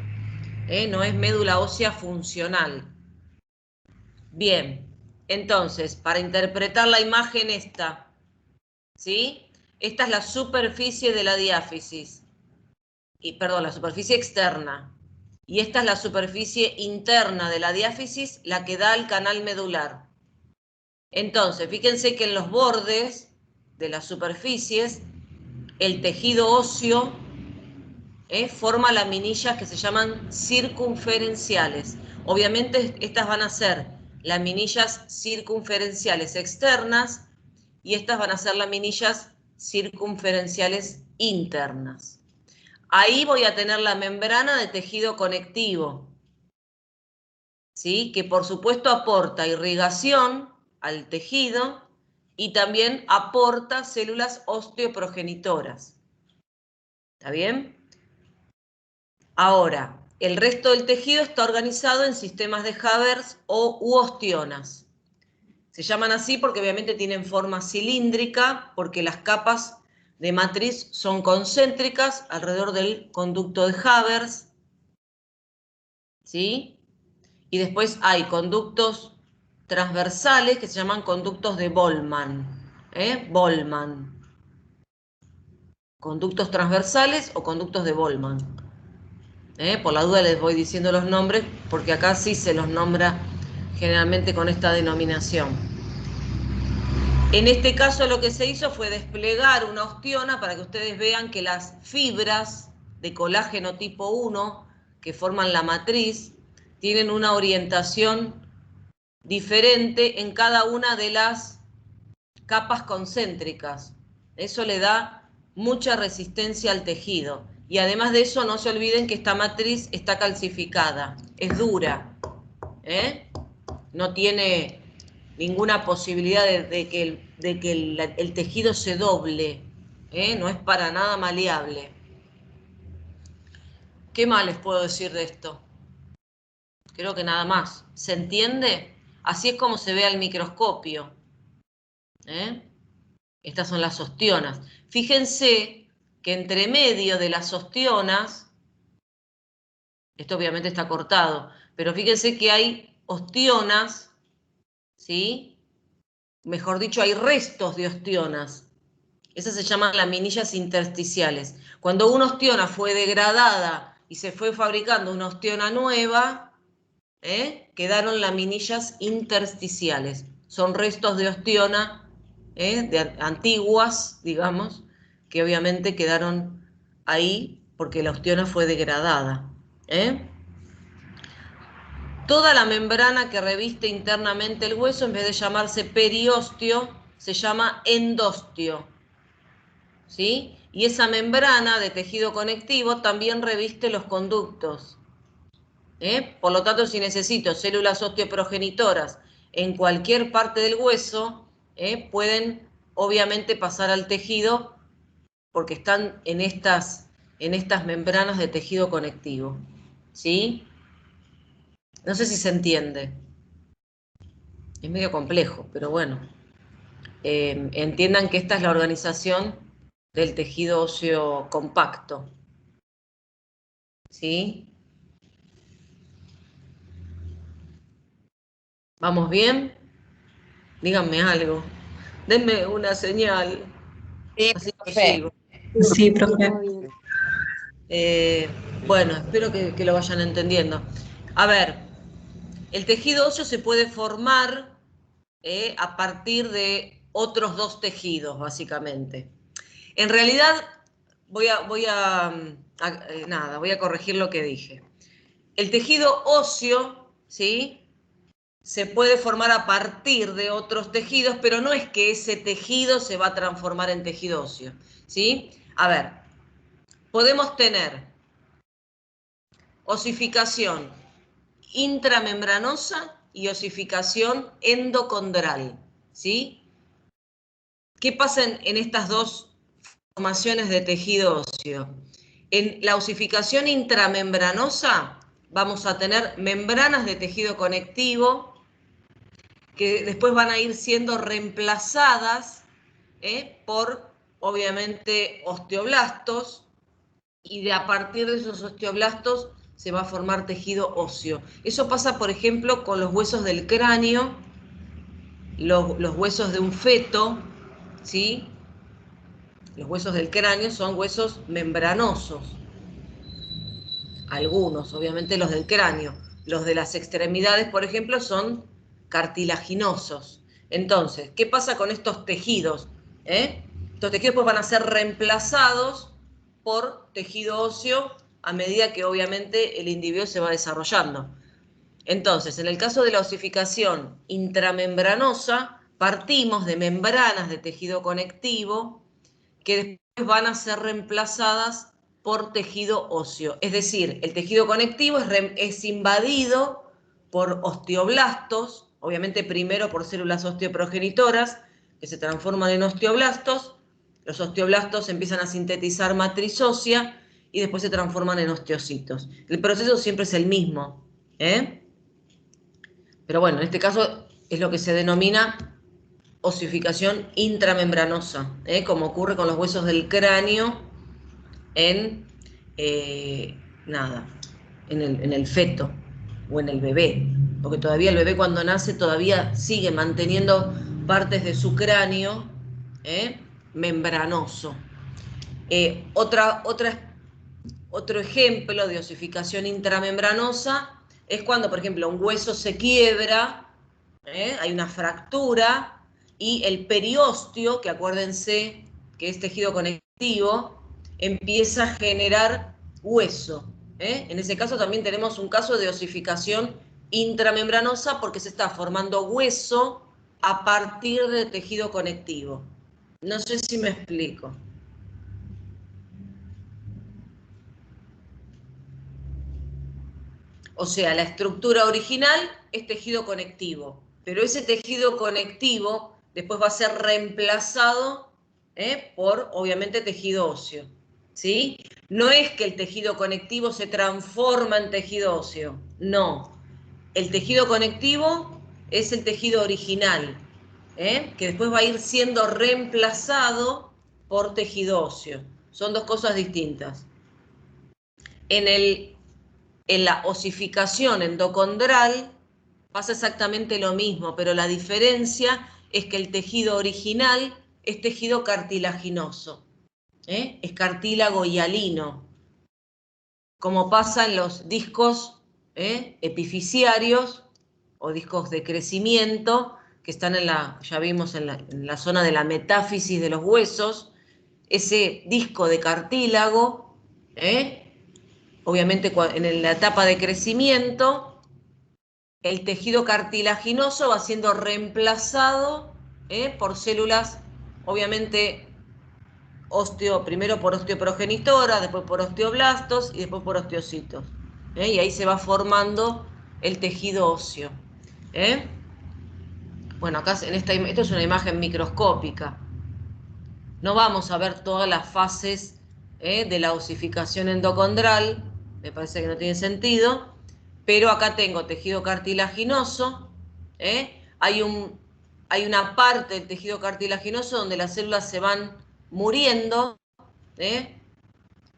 no es médula ósea funcional. Bien, entonces, para interpretar la imagen esta, ¿sí? Esta es la superficie de la diáfisis, perdón, la superficie externa. Y esta es la superficie interna de la diáfisis, la que da al canal medular. Entonces, fíjense que en los bordes de las superficies, el tejido óseo forma laminillas que se llaman circunferenciales. Obviamente estas van a ser laminillas circunferenciales externas y estas van a ser laminillas circunferenciales internas. Ahí voy a tener la membrana de tejido conectivo, ¿sí? Que por supuesto aporta irrigación al tejido y también aporta células osteoprogenitoras. ¿Está bien? Ahora, el resto del tejido está organizado en sistemas de Haber u ostionas. Se llaman así porque obviamente tienen forma cilíndrica, porque las capas de matriz son concéntricas alrededor del conducto de Haber, ¿sí? Y después hay conductos transversales que se llaman conductos de Boltzmann. Boltzmann. Conductos transversales o conductos de Boltzmann. Por la duda les voy diciendo los nombres, porque acá sí se los nombra generalmente con esta denominación. En este caso lo que se hizo fue desplegar una ostiona para que ustedes vean que las fibras de colágeno tipo 1 que forman la matriz tienen una orientación diferente en cada una de las capas concéntricas. Eso le da mucha resistencia al tejido. Y además de eso, no se olviden que esta matriz está calcificada, es dura, no tiene ninguna posibilidad de que el tejido se doble, no es para nada maleable. ¿Qué más les puedo decir de esto? Creo que nada más. ¿Se entiende? Así es como se ve al microscopio. Estas son las ostionas. Fíjense que entre medio de las ostionas, esto obviamente está cortado, pero fíjense que hay ostionas, ¿sí? Mejor dicho, hay restos de ostionas. Esas se llaman laminillas intersticiales. Cuando una ostiona fue degradada y se fue fabricando una ostiona nueva, quedaron laminillas intersticiales. Son restos de ostiona de antiguas, digamos, que obviamente quedaron ahí porque la ostiona fue degradada. Toda la membrana que reviste internamente el hueso, en vez de llamarse periostio, se llama endostio. ¿Sí? Y esa membrana de tejido conectivo también reviste los conductos. Por lo tanto, si necesito células osteoprogenitoras en cualquier parte del hueso, pueden obviamente pasar al tejido porque están en estas membranas de tejido conectivo. ¿Sí? No sé si se entiende. Es medio complejo, pero bueno. Entiendan que esta es la organización del tejido óseo compacto. ¿Sí? ¿Vamos bien? Díganme algo. Denme una señal. Sí, Así que profe. sigo. Sí, profe. Bueno, espero que lo vayan entendiendo. A ver, el tejido óseo se puede formar a partir de otros dos tejidos, básicamente. En realidad, voy a corregir lo que dije. El tejido óseo, ¿sí?, se puede formar a partir de otros tejidos, pero no es que ese tejido se va a transformar en tejido óseo, ¿sí? A ver, podemos tener osificación intramembranosa y osificación endocondral, ¿sí? ¿Qué pasa en estas dos formaciones de tejido óseo? En la osificación intramembranosa, vamos a tener membranas de tejido conectivo que después van a ir siendo reemplazadas por, obviamente, osteoblastos, y a partir de esos osteoblastos se va a formar tejido óseo. Eso pasa, por ejemplo, con los huesos del cráneo, los huesos de un feto, ¿sí? Los huesos del cráneo son huesos membranosos. Algunos, obviamente los del cráneo. Los de las extremidades, por ejemplo, son cartilaginosos. Entonces, ¿qué pasa con estos tejidos? Estos tejidos pues van a ser reemplazados por tejido óseo a medida que obviamente el individuo se va desarrollando. Entonces, en el caso de la osificación intramembranosa, partimos de membranas de tejido conectivo que después van a ser reemplazadas por tejido óseo. Es decir, el tejido conectivo es invadido por osteoblastos, obviamente primero por células osteoprogenitoras, que se transforman en osteoblastos. Los osteoblastos empiezan a sintetizar matriz ósea y después se transforman en osteocitos. El proceso siempre es el mismo, Pero bueno, en este caso es lo que se denomina osificación intramembranosa, como ocurre con los huesos del cráneo en el feto o en el bebé, porque todavía el bebé cuando nace todavía sigue manteniendo partes de su cráneo membranoso. Otro ejemplo de osificación intramembranosa es cuando, por ejemplo, un hueso se quiebra, hay una fractura, y el periósteo, que acuérdense que es tejido conectivo, empieza a generar hueso. En ese caso también tenemos un caso de osificación intramembranosa porque se está formando hueso a partir de tejido conectivo. No sé si me explico. O sea, la estructura original es tejido conectivo, pero ese tejido conectivo después va a ser reemplazado por, obviamente, tejido óseo, ¿sí? No es que el tejido conectivo se transforma en tejido óseo, no. El tejido conectivo es el tejido original, que después va a ir siendo reemplazado por tejido óseo. Son dos cosas distintas. En la osificación endocondral pasa exactamente lo mismo, pero la diferencia es que el tejido original es tejido cartilaginoso, es cartílago hialino, como pasa en los discos epifisiarios o discos de crecimiento que están ya vimos en la zona de la metáfisis de los huesos. Ese disco de cartílago, obviamente en la etapa de crecimiento, el tejido cartilaginoso va siendo reemplazado por células, obviamente, primero por osteoprogenitora, después por osteoblastos y después por osteocitos. Y ahí se va formando el tejido óseo. Bueno, acá esto es una imagen microscópica. No vamos a ver todas las fases de la osificación endocondral, me parece que no tiene sentido, pero acá tengo tejido cartilaginoso, hay una parte del tejido cartilaginoso donde las células se van muriendo,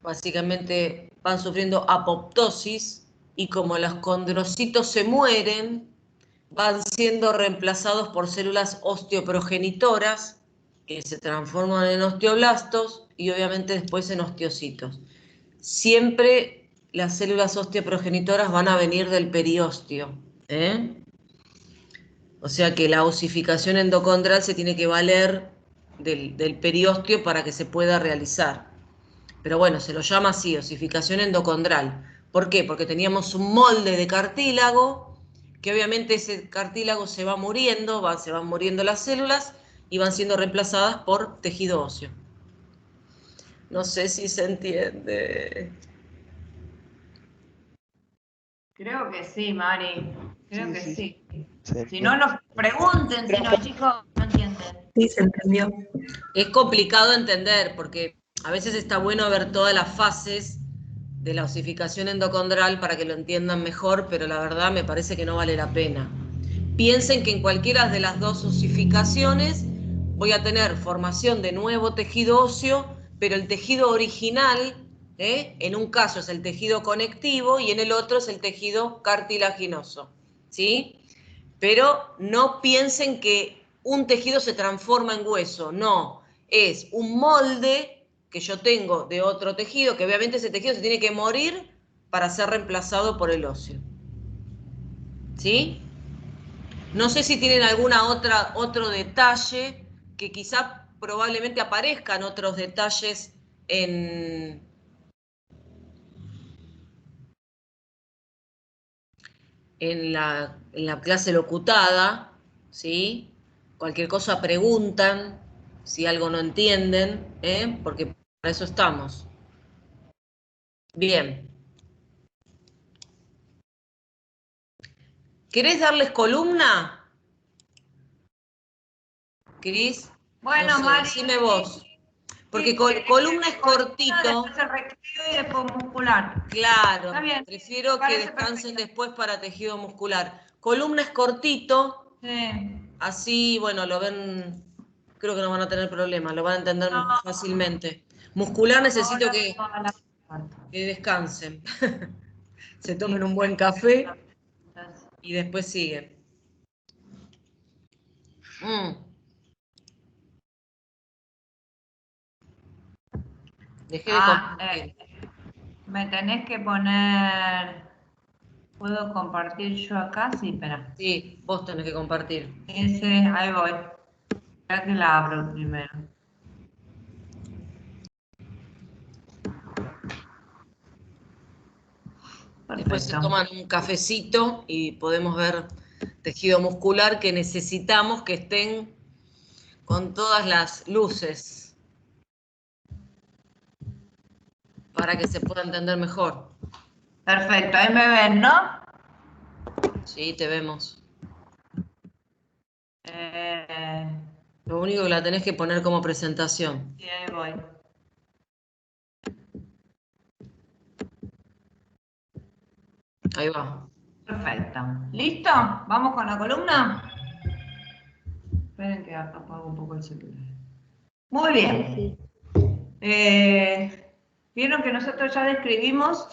básicamente van sufriendo apoptosis, y como los condrocitos se mueren, van siendo reemplazados por células osteoprogenitoras, que se transforman en osteoblastos y obviamente después en osteocitos. Siempre las células osteoprogenitoras van a venir del periósteo. O sea que la osificación endocondral se tiene que valer del periósteo para que se pueda realizar. Pero bueno, se lo llama así, osificación endocondral. ¿Por qué? Porque teníamos un molde de cartílago, que obviamente ese cartílago se va muriendo, se van muriendo las células y van siendo reemplazadas por tejido óseo. No sé si se entiende. Creo que sí, Mari. Creo que sí. Sí. Si no, nos pregunten, si no, chicos, no entienden. Sí, se entendió. Es complicado entender porque a veces está bueno ver todas las fases de la osificación endocondral para que lo entiendan mejor, pero la verdad me parece que no vale la pena. Piensen que en cualquiera de las dos osificaciones voy a tener formación de nuevo tejido óseo, pero el tejido original, en un caso es el tejido conectivo y en el otro es el tejido cartilaginoso, ¿sí? Pero no piensen que un tejido se transforma en hueso, no, es un molde que yo tengo de otro tejido, que obviamente ese tejido se tiene que morir para ser reemplazado por el óseo, ¿sí? No sé si tienen otro detalle, que quizá probablemente aparezcan otros detalles en la clase locutada, ¿sí? Cualquier cosa preguntan, si algo no entienden, porque para eso estamos. Bien. ¿Querés darles columna? ¿Cris? Bueno, No sé, Mari, decime vos. Porque sí, columna es cortito. después el recreo y después muscular. Claro, Está bien, prefiero que parece descansen perfecto. después para tejido muscular. Columna es cortito, Sí. así, bueno, lo ven, creo que no van a tener problemas, lo van a entender No, fácilmente. Muscular necesito ahora que toda la parte. descansen, se Sí, tomen un buen café y después siguen. Dejé de compartir. Me tenés que poner. ¿Puedo compartir yo acá? Sí, espera. Sí, vos tenés que compartir. Ahí voy. Espera que la abro primero. Después se Perfecto. toman un cafecito y podemos ver tejido muscular que necesitamos que estén con todas las luces para que se pueda entender mejor. Perfecto, ahí me ven, ¿no? Sí, te vemos. Eh, Lo único que la tenés que poner como presentación. sí, ahí voy. Ahí va. Perfecto. ¿Listo? ¿Vamos con la columna? Esperen que apago un poco el celular. Muy bien. Vieron que nosotros ya describimos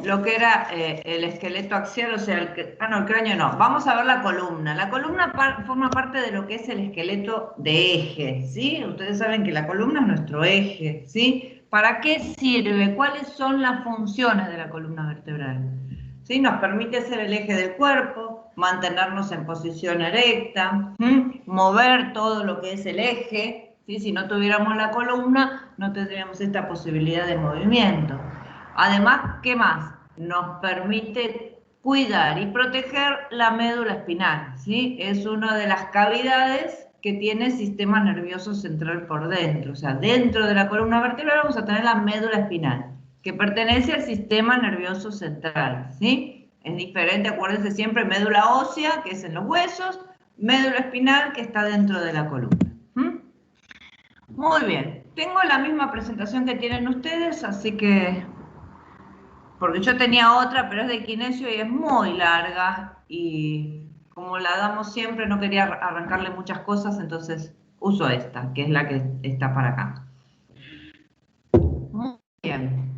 lo que era el esqueleto axial, o sea, el cráneo no. Vamos a ver la columna. La columna forma parte de lo que es el esqueleto de eje, ¿sí? Ustedes saben que la columna es nuestro eje, ¿sí? ¿Para qué sirve? ¿Cuáles son las funciones de la columna vertebral? ¿Sí? Nos permite ser el eje del cuerpo, mantenernos en posición erecta, mover todo lo que es el eje. ¿Sí? Si no tuviéramos la columna, no tendríamos esta posibilidad de movimiento. Además, ¿qué más? Nos permite cuidar y proteger la médula espinal, ¿sí? Es una de las cavidades que tiene el sistema nervioso central por dentro. O sea, dentro de la columna vertebral vamos a tener la médula espinal, que pertenece al sistema nervioso central, ¿sí? Es diferente, acuérdense siempre, médula ósea, que es en los huesos, médula espinal, que está dentro de la columna. Muy bien, tengo la misma presentación que tienen ustedes, así que, porque yo tenía otra, pero es de kinesio y es muy larga, y como la damos siempre, no quería arrancarle muchas cosas, entonces uso esta, que es la que está para acá. Muy bien.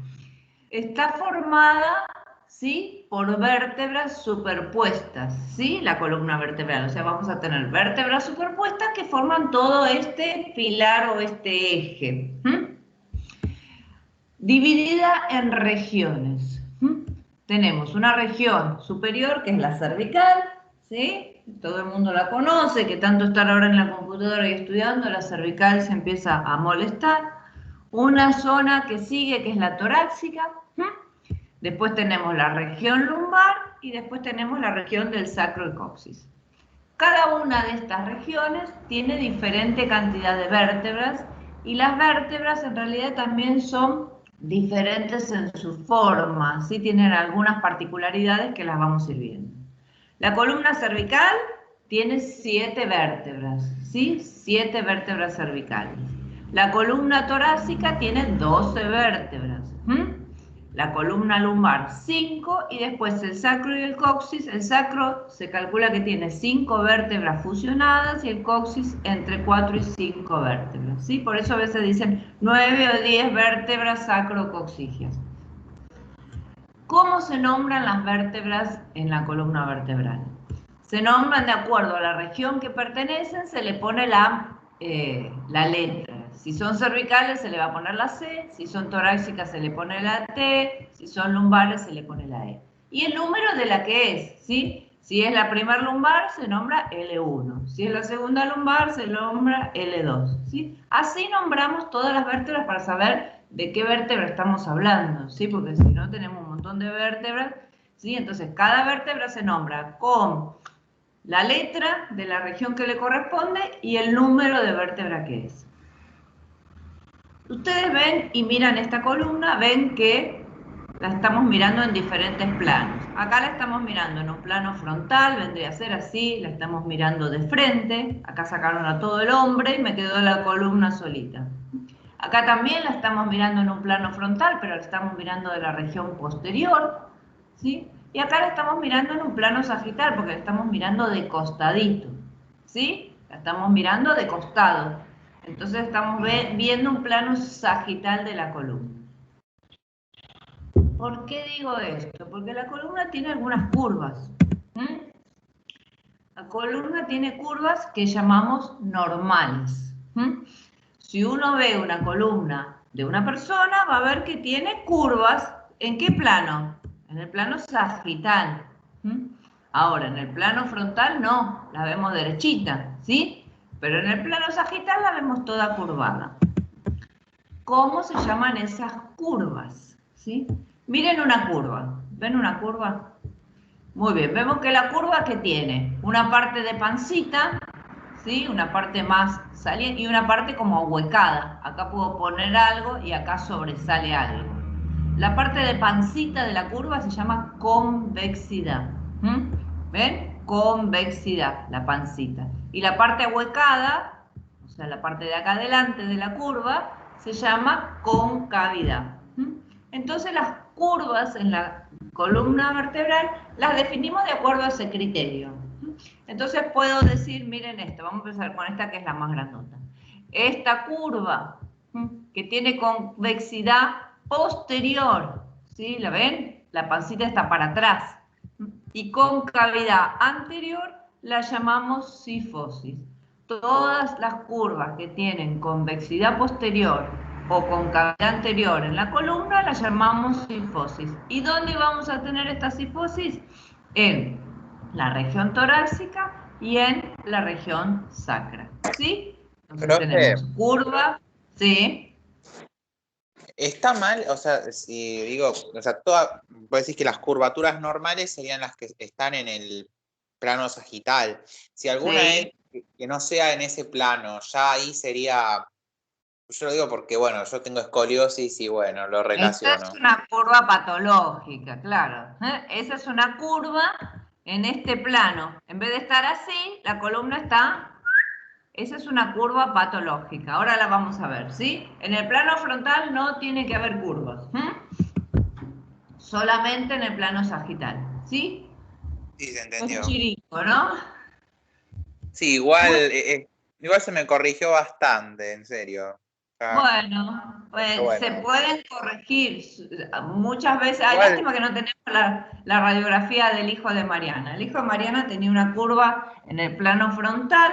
Está formada, ¿sí?, por vértebras superpuestas, ¿sí? La columna vertebral, o sea, vamos a tener vértebras superpuestas que forman todo este pilar o este eje. Dividida en regiones. Tenemos una región superior, que es la cervical, ¿sí? Todo el mundo la conoce, que tanto estar ahora en la computadora y estudiando, la cervical se empieza a molestar. Una zona que sigue, que es la torácica. Después tenemos la región lumbar y después tenemos la región del sacrocoxis. Cada una de estas regiones tiene diferente cantidad de vértebras y las vértebras en realidad también son diferentes en su forma, ¿sí? Tienen algunas particularidades que las vamos a ir viendo. La columna cervical tiene 7 vértebras, ¿sí? 7 vértebras cervicales. La columna torácica tiene 12 vértebras. la columna lumbar 5 y después el sacro y el coxis. El sacro se calcula que tiene 5 vértebras fusionadas y el coxis entre 4 y 5 vértebras, ¿sí? Por eso a veces dicen 9 o 10 vértebras sacrocoxigias. ¿Cómo se nombran las vértebras en la columna vertebral? Se nombran de acuerdo a la región que pertenecen, se le pone la letra. Si son cervicales se le va a poner la C, si son torácicas se le pone la T, si son lumbares se le pone la E. Y el número de la que es, ¿sí? Si es la primera lumbar se nombra L1, si es la segunda lumbar se nombra L2, ¿sí? Así nombramos todas las vértebras para saber de qué vértebra estamos hablando, ¿sí? Porque si no tenemos un montón de vértebras, ¿sí? Entonces cada vértebra se nombra con la letra de la región que le corresponde y el número de vértebra que es. Ustedes ven y miran esta columna, ven que la estamos mirando en diferentes planos. Acá la estamos mirando en un plano frontal, vendría a ser así, la estamos mirando de frente. Acá sacaron a todo el hombre y me quedó la columna solita. Acá también la estamos mirando en un plano frontal, pero la estamos mirando de la región posterior, ¿sí? Y acá la estamos mirando en un plano sagital, porque la estamos mirando de costadito, ¿sí? La estamos mirando de costado. Entonces estamos viendo un plano sagital de la columna. ¿Por qué digo esto? Porque la columna tiene algunas curvas. La columna tiene curvas que llamamos normales. Si uno ve una columna de una persona, va a ver que tiene curvas. ¿En qué plano? En el plano sagital. Ahora, en el plano frontal no, la vemos derechita, ¿sí? Pero en el plano sagital la vemos toda curvada. ¿Cómo se llaman esas curvas? ¿Sí? Miren una curva. ¿Ven una curva? Muy bien, vemos que la curva que tiene una parte de pancita, ¿sí? Una parte más saliente y una parte como ahuecada. Acá puedo poner algo y acá sobresale algo. La parte de pancita de la curva se llama convexidad. ¿Ven? Convexidad, la pancita. Y la parte ahuecada, o sea, la parte de acá adelante de la curva, se llama concavidad. Entonces las curvas en la columna vertebral las definimos de acuerdo a ese criterio. Entonces puedo decir, miren esto, vamos a empezar con esta que es la más grandota. Esta curva que tiene convexidad posterior, ¿sí? ¿La ven? La pancita está para atrás. Y concavidad anterior la llamamos sifosis. Todas las curvas que tienen convexidad posterior o concavidad anterior en la columna la llamamos sifosis. ¿Y dónde vamos a tener esta sifosis? En la región torácica y en la región sacra. ¿Sí? Entonces tenemos curva, ¿sí? Está mal, o sea, si digo, o sea, vos decís que las curvaturas normales serían las que están en el plano sagital. Si alguna es que no sea en ese plano, ya ahí sería, yo lo digo porque, bueno, yo tengo escoliosis y, bueno, lo relaciono. Esta es una curva patológica, claro. Esa es una curva en este plano. En vez de estar así, la columna está... Esa es una curva patológica. Ahora la vamos a ver, ¿sí? En el plano frontal no tiene que haber curvas. Solamente en el plano sagital, ¿sí? Sí, se entendió. Es chirico, ¿no? Sí, igual se me corrigió bastante, en serio. Bueno, pues se pueden corregir muchas veces. Hay lástima que no tenemos la radiografía del hijo de Mariana. El hijo de Mariana tenía una curva en el plano frontal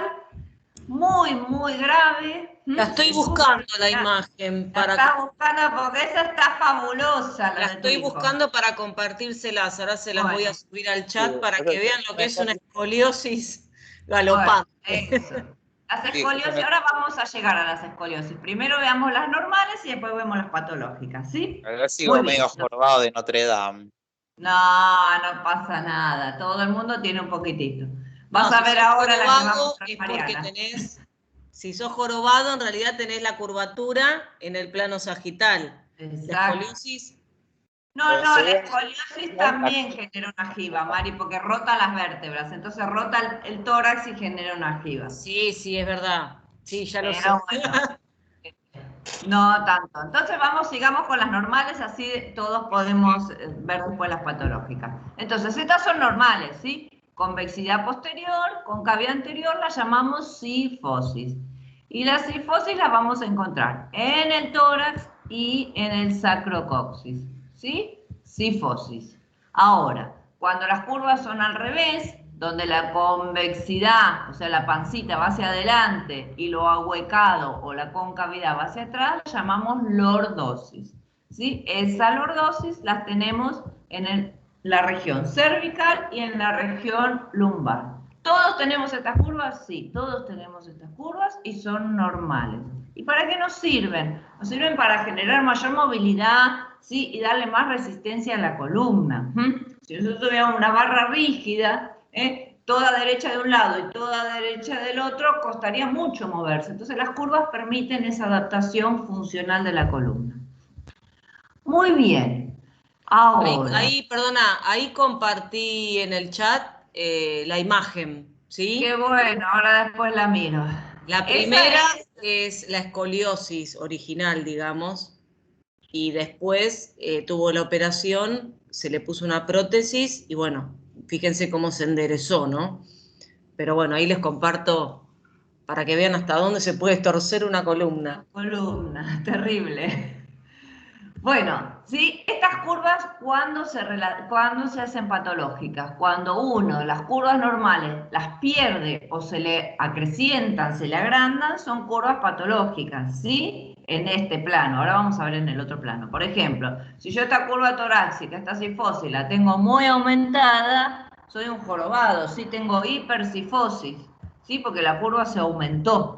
muy, muy grave. La estoy buscando la imagen. La estás buscando porque esa está fabulosa. La estoy buscando para compartírselas. Ahora se las voy a subir al chat para que vean lo que es una escoliosis galopante. Bueno, las escoliosis, ahora vamos a llegar a las escoliosis. Primero veamos las normales y después vemos las patológicas, ¿sí? A ver, sigo medio jorobado de Notre Dame. No, no pasa nada. Todo el mundo tiene un poquitito. Vas a ver ahora la que vamos a es porque tenés, si sos jorobado, en realidad tenés la curvatura en el plano sagital. Exacto. La escoliosis. No, la escoliosis también genera una jiba, Mari, porque rota las vértebras. Entonces rota el tórax y genera una jiba. Sí, es verdad. Sí, ya lo sé. Bueno, No tanto. Entonces sigamos con las normales, así todos podemos ver después las patológicas. Entonces, estas son normales, ¿sí? Convexidad posterior, concavidad anterior, la llamamos cifosis. Y la cifosis la vamos a encontrar en el tórax y en el sacrocoxis, ¿sí? Cifosis. Ahora, cuando las curvas son al revés, donde la convexidad, o sea, la pancita va hacia adelante y lo ahuecado o la concavidad va hacia atrás, la llamamos lordosis, ¿sí? Esa lordosis las tenemos en la región cervical y en la región lumbar. ¿Todos tenemos estas curvas? Sí, todos tenemos estas curvas y son normales. ¿Y para qué nos sirven? Nos sirven para generar mayor movilidad, ¿sí? Y darle más resistencia a la columna. Si nosotros tuviéramos una barra rígida, toda derecha de un lado y toda derecha del otro, costaría mucho moverse. Entonces las curvas permiten esa adaptación funcional de la columna. Muy bien. Ahora. Perdona, ahí compartí en el chat la imagen, ¿sí? Qué bueno, ahora después la miro. La primera es la escoliosis original, digamos, y después tuvo la operación, se le puso una prótesis y bueno, fíjense cómo se enderezó, ¿no? Pero bueno, ahí les comparto para que vean hasta dónde se puede torcer una columna. Columna, terrible. Bueno, ¿sí? Estas curvas, ¿cuándo se hacen patológicas? Cuando uno, las curvas normales, las pierde o se le acrecientan, se le agrandan, son curvas patológicas, ¿sí? En este plano. Ahora vamos a ver en el otro plano. Por ejemplo, si yo esta curva torácica, esta cifosis, la tengo muy aumentada, soy un jorobado, ¿sí? Tengo hipercifosis, ¿sí? Porque la curva se aumentó.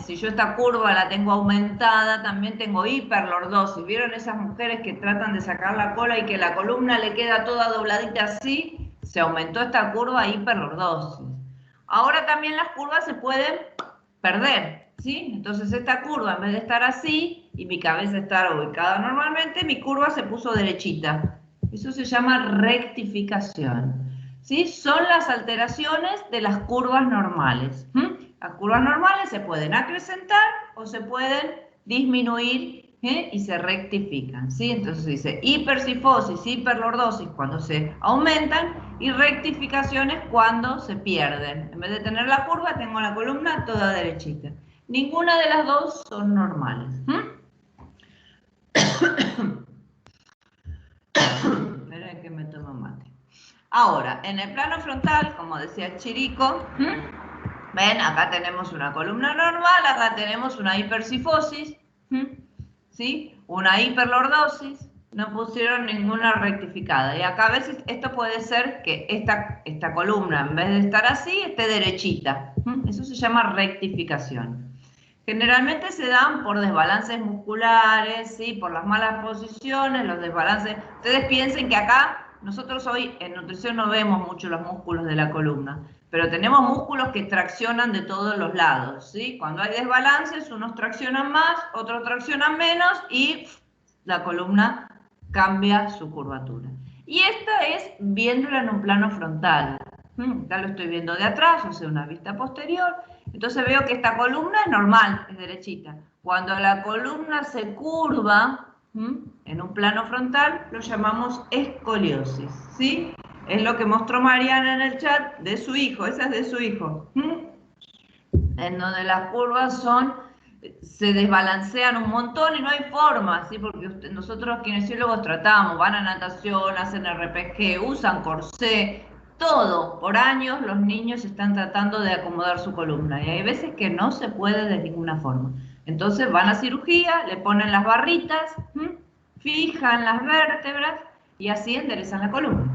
Si yo esta curva la tengo aumentada, también tengo hiperlordosis. ¿Vieron esas mujeres que tratan de sacar la cola y que la columna le queda toda dobladita así? Se aumentó esta curva hiperlordosis. Ahora también las curvas se pueden perder, ¿sí? Entonces esta curva, en vez de estar así y mi cabeza estar ubicada normalmente, mi curva se puso derechita. Eso se llama rectificación, ¿sí? Son las alteraciones de las curvas normales. Las curvas normales se pueden acrecentar o se pueden disminuir y se rectifican, ¿sí? Entonces dice hipercifosis, hiperlordosis cuando se aumentan y rectificaciones cuando se pierden. En vez de tener la curva, tengo la columna toda derechita. Ninguna de las dos son normales. Esperen que me tomo mate. Ahora, en el plano frontal, como decía Chirico, ven, acá tenemos una columna normal, acá tenemos una hipercifosis, ¿sí? Una hiperlordosis, no pusieron ninguna rectificada. Y acá a veces esto puede ser que esta columna, en vez de estar así, esté derechita. Eso se llama rectificación. Generalmente se dan por desbalances musculares, ¿sí? Por las malas posiciones, los desbalances. Ustedes piensen que acá, nosotros hoy en nutrición no vemos mucho los músculos de la columna, pero tenemos músculos que traccionan de todos los lados, ¿sí? Cuando hay desbalances, unos traccionan más, otros traccionan menos y la columna cambia su curvatura. Y esta es viéndola en un plano frontal. Acá lo estoy viendo de atrás, o sea, una vista posterior. Entonces veo que esta columna es normal, es derechita. Cuando la columna se curva en un plano frontal, lo llamamos escoliosis, ¿sí? Es lo que mostró Mariana en el chat de su hijo, esa es de su hijo. En donde las curvas se desbalancean un montón y no hay forma, ¿sí? Porque nosotros los kinesiólogos tratamos, van a natación, hacen RPG, usan corsé, todo. Por años los niños están tratando de acomodar su columna y hay veces que no se puede de ninguna forma. Entonces van a cirugía, le ponen las barritas, fijan las vértebras y así enderezan la columna.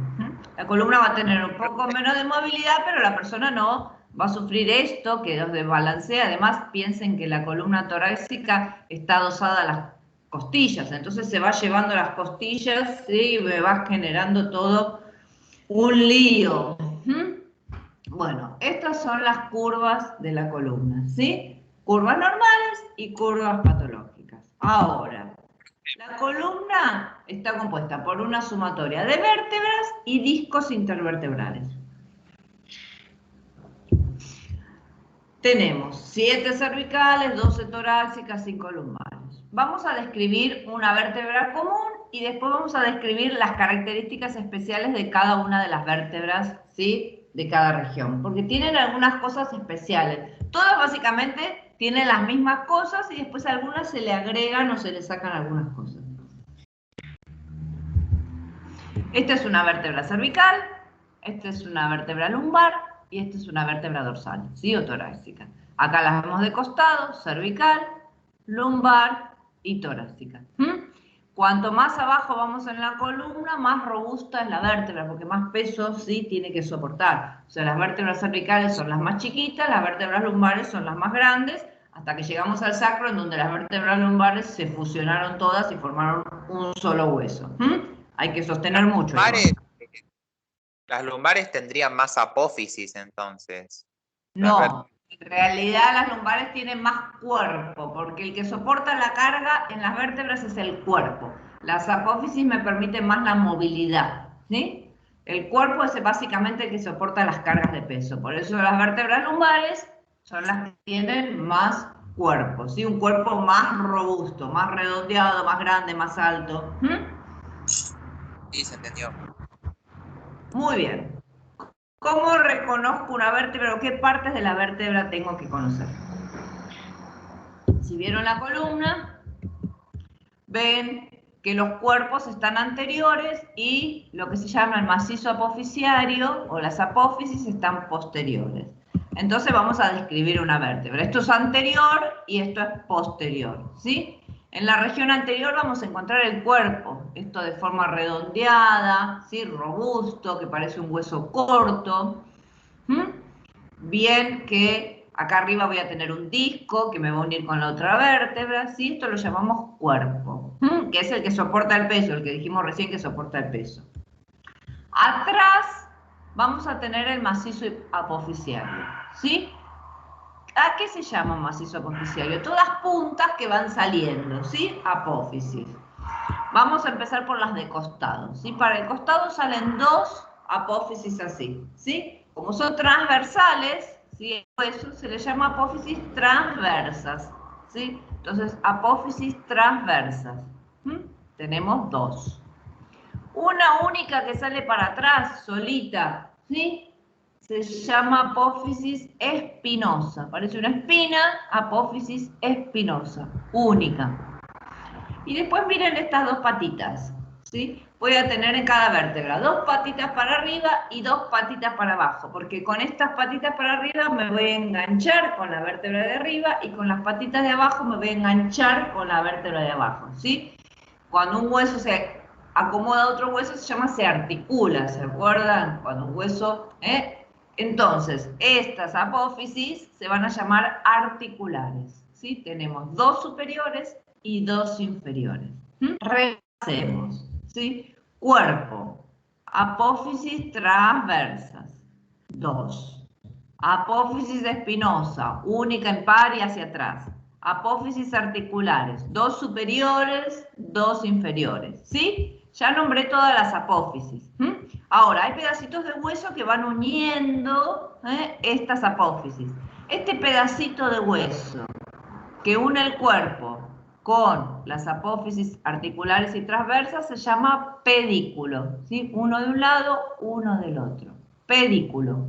La columna va a tener un poco menos de movilidad, pero la persona no va a sufrir esto que los desbalancea. Además, piensen que la columna torácica está adosada a las costillas, entonces se va llevando las costillas, ¿sí? Y me va generando todo un lío. Bueno, estas son las curvas de la columna, ¿sí? Curvas normales y curvas patológicas. Ahora, la columna está compuesta por una sumatoria de vértebras y discos intervertebrales. Tenemos 7 cervicales, 12 torácicas, 5 lumbares. Vamos a describir una vértebra común y después vamos a describir las características especiales de cada una de las vértebras, ¿sí?, de cada región, porque tienen algunas cosas especiales. Todas básicamente tienen las mismas cosas y después algunas se le agregan o se le sacan algunas cosas. Esta es una vértebra cervical, esta es una vértebra lumbar y esta es una vértebra dorsal, ¿sí?, o torácica. Acá las vemos de costado, cervical, lumbar y torácica. Cuanto más abajo vamos en la columna, más robusta es la vértebra, porque más peso, ¿sí?, tiene que soportar. O sea, las vértebras cervicales son las más chiquitas, las vértebras lumbares son las más grandes, hasta que llegamos al sacro, en donde las vértebras lumbares se fusionaron todas y formaron un solo hueso. Hay que sostener mucho. Las lumbares tendrían más apófisis, entonces. No, en realidad las lumbares tienen más cuerpo, porque el que soporta la carga en las vértebras es el cuerpo. Las apófisis me permiten más la movilidad, ¿sí? El cuerpo es básicamente el que soporta las cargas de peso. Por eso las vértebras lumbares son las que tienen más cuerpo, ¿sí? Un cuerpo más robusto, más redondeado, más grande, más alto. Sí, se entendió. Muy bien. ¿Cómo reconozco una vértebra o qué partes de la vértebra tengo que conocer? Si vieron la columna, ven que los cuerpos están anteriores y lo que se llama el macizo apofisiario o las apófisis están posteriores. Entonces vamos a describir una vértebra. Esto es anterior y esto es posterior, ¿sí? En la región anterior vamos a encontrar el cuerpo, esto de forma redondeada, ¿sí?, robusto, que parece un hueso corto. Bien que acá arriba voy a tener un disco que me va a unir con la otra vértebra, ¿sí? Esto lo llamamos cuerpo, que es el que soporta el peso, el que dijimos recién que soporta el peso. Atrás vamos a tener el macizo apofisiario, ¿sí? ¿A qué se llama macizo apofisiario? Todas puntas que van saliendo, ¿sí? Apófisis. Vamos a empezar por las de costado, ¿sí? Para el costado salen 2 apófisis así, ¿sí? Como son transversales, ¿sí?, el hueso se le llama apófisis transversas, ¿sí? Entonces, apófisis transversas. Tenemos 2. Una única que sale para atrás, solita, ¿sí?, se llama apófisis espinosa. Parece una espina, apófisis espinosa, única. Y después miren estas 2 patitas, ¿sí? Voy a tener en cada vértebra 2 patitas para arriba y 2 patitas para abajo, porque con estas patitas para arriba me voy a enganchar con la vértebra de arriba y con las patitas de abajo me voy a enganchar con la vértebra de abajo, ¿sí? Cuando un hueso se acomoda a otro hueso se articula, ¿se acuerdan? Cuando un hueso... Entonces, estas apófisis se van a llamar articulares, ¿sí? Tenemos 2 superiores y 2 inferiores. Repasemos, ¿sí? Cuerpo, apófisis transversas, 2. Apófisis espinosa, única en par y hacia atrás. Apófisis articulares, 2 superiores, 2 inferiores, ¿sí? Ya nombré todas las apófisis. Ahora, hay pedacitos de hueso que van uniendo estas apófisis. Este pedacito de hueso que une el cuerpo con las apófisis articulares y transversas se llama pedículo, ¿sí? Uno de un lado, uno del otro. Pedículo.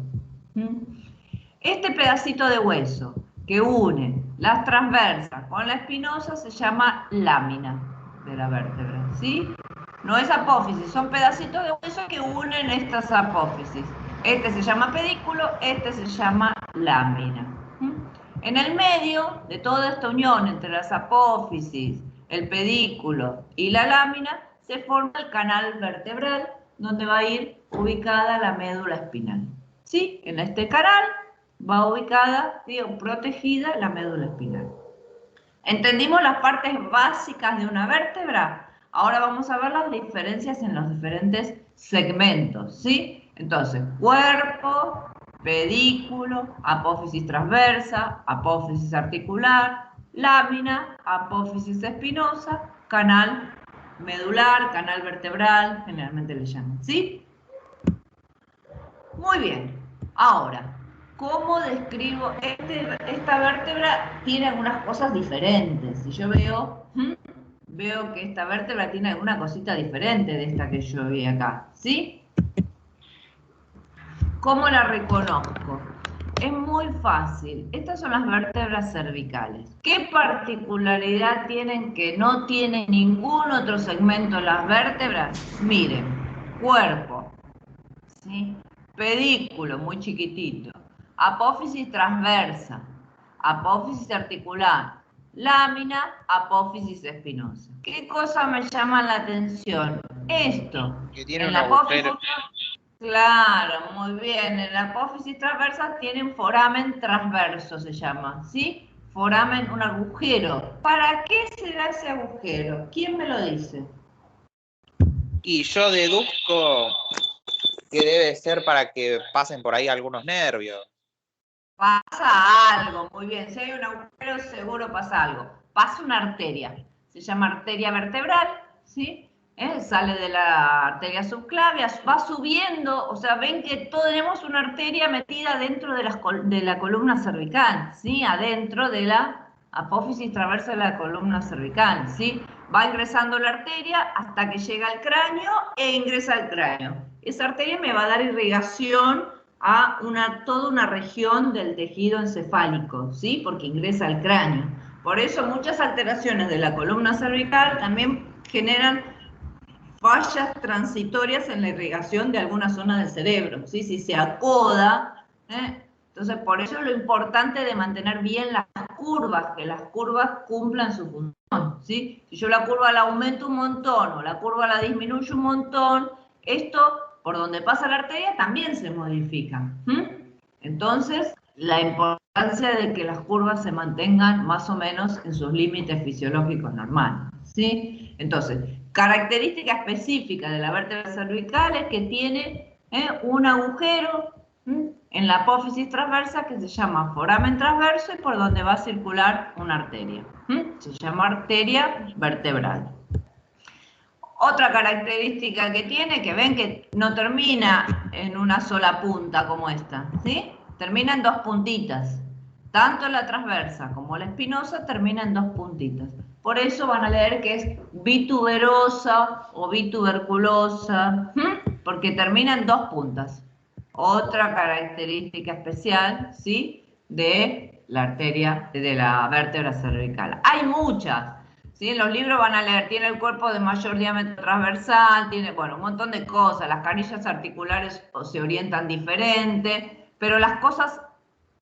Este pedacito de hueso que une las transversas con la espinosa se llama lámina de la vértebra, ¿sí? No es apófisis, son pedacitos de hueso que unen estas apófisis. Este se llama pedículo, este se llama lámina. En el medio de toda esta unión entre las apófisis, el pedículo y la lámina, se forma el canal vertebral, donde va a ir ubicada la médula espinal. ¿Sí? En este canal va ubicada, digo, protegida la médula espinal. ¿Entendimos las partes básicas de una vértebra? Ahora vamos a ver las diferencias en los diferentes segmentos, ¿sí? Entonces, cuerpo, pedículo, apófisis transversa, apófisis articular, lámina, apófisis espinosa, canal medular, canal vertebral, generalmente le llaman, ¿sí? Muy bien. Ahora, ¿cómo describo? Esta vértebra tiene algunas cosas diferentes. Si yo veo que esta vértebra tiene alguna cosita diferente de esta que yo vi acá, ¿sí? ¿Cómo la reconozco? Es muy fácil. Estas son las vértebras cervicales. ¿Qué particularidad tienen que no tiene ningún otro segmento de las vértebras? Miren, cuerpo, ¿sí? Pedículo, muy chiquitito. Apófisis transversa, apófisis articular, lámina, apófisis espinosa. ¿Qué cosa me llama la atención? Esto. Que tiene En un la apófisis, agujero. claro, muy bien. En la apófisis transversa tienen foramen transverso, se llama, ¿sí? Foramen, un agujero. ¿Para qué será ese agujero? ¿Quién me lo dice? Y yo deduzco que debe ser para que pasen por ahí algunos nervios. Pasa algo, muy bien. Si hay un agujero, seguro pasa algo. Pasa una arteria. Se llama arteria vertebral, ¿sí? Sale de la arteria subclavia, va subiendo, o sea, ven que todos tenemos una arteria metida dentro de la columna cervical, ¿sí? Adentro de la apófisis transversa de la columna cervical, ¿sí? Va ingresando la arteria hasta que llega al cráneo e ingresa al cráneo. Esa arteria me va a dar irrigación a toda una región del tejido encefálico, ¿sí? Porque ingresa al cráneo. Por eso muchas alteraciones de la columna cervical también generan fallas transitorias en la irrigación de alguna zona del cerebro, ¿sí? Si se acoda, entonces por eso lo importante de mantener bien las curvas, que las curvas cumplan su función, ¿sí? Si yo la curva la aumento un montón o la curva la disminuyo un montón, esto por donde pasa la arteria también se modifica. Entonces, la importancia de que las curvas se mantengan más o menos en sus límites fisiológicos normales, ¿sí? Entonces, característica específica de la vértebra cervical es que tiene un agujero en la apófisis transversa que se llama foramen transverso y por donde va a circular una arteria. Se llama arteria vertebral. Otra característica que tiene, que ven que no termina en una sola punta como esta, ¿sí? Termina en dos puntitas. Tanto la transversa como la espinosa termina en dos puntitas. Por eso van a leer que es bituberosa o bituberculosa, porque termina en dos puntas. Otra característica especial, ¿sí? De la arteria, de la vértebra cervical. Hay muchas. ¿Sí? En los libros van a leer, tiene el cuerpo de mayor diámetro transversal, tiene, bueno, un montón de cosas, las canillas articulares se orientan diferente, pero las cosas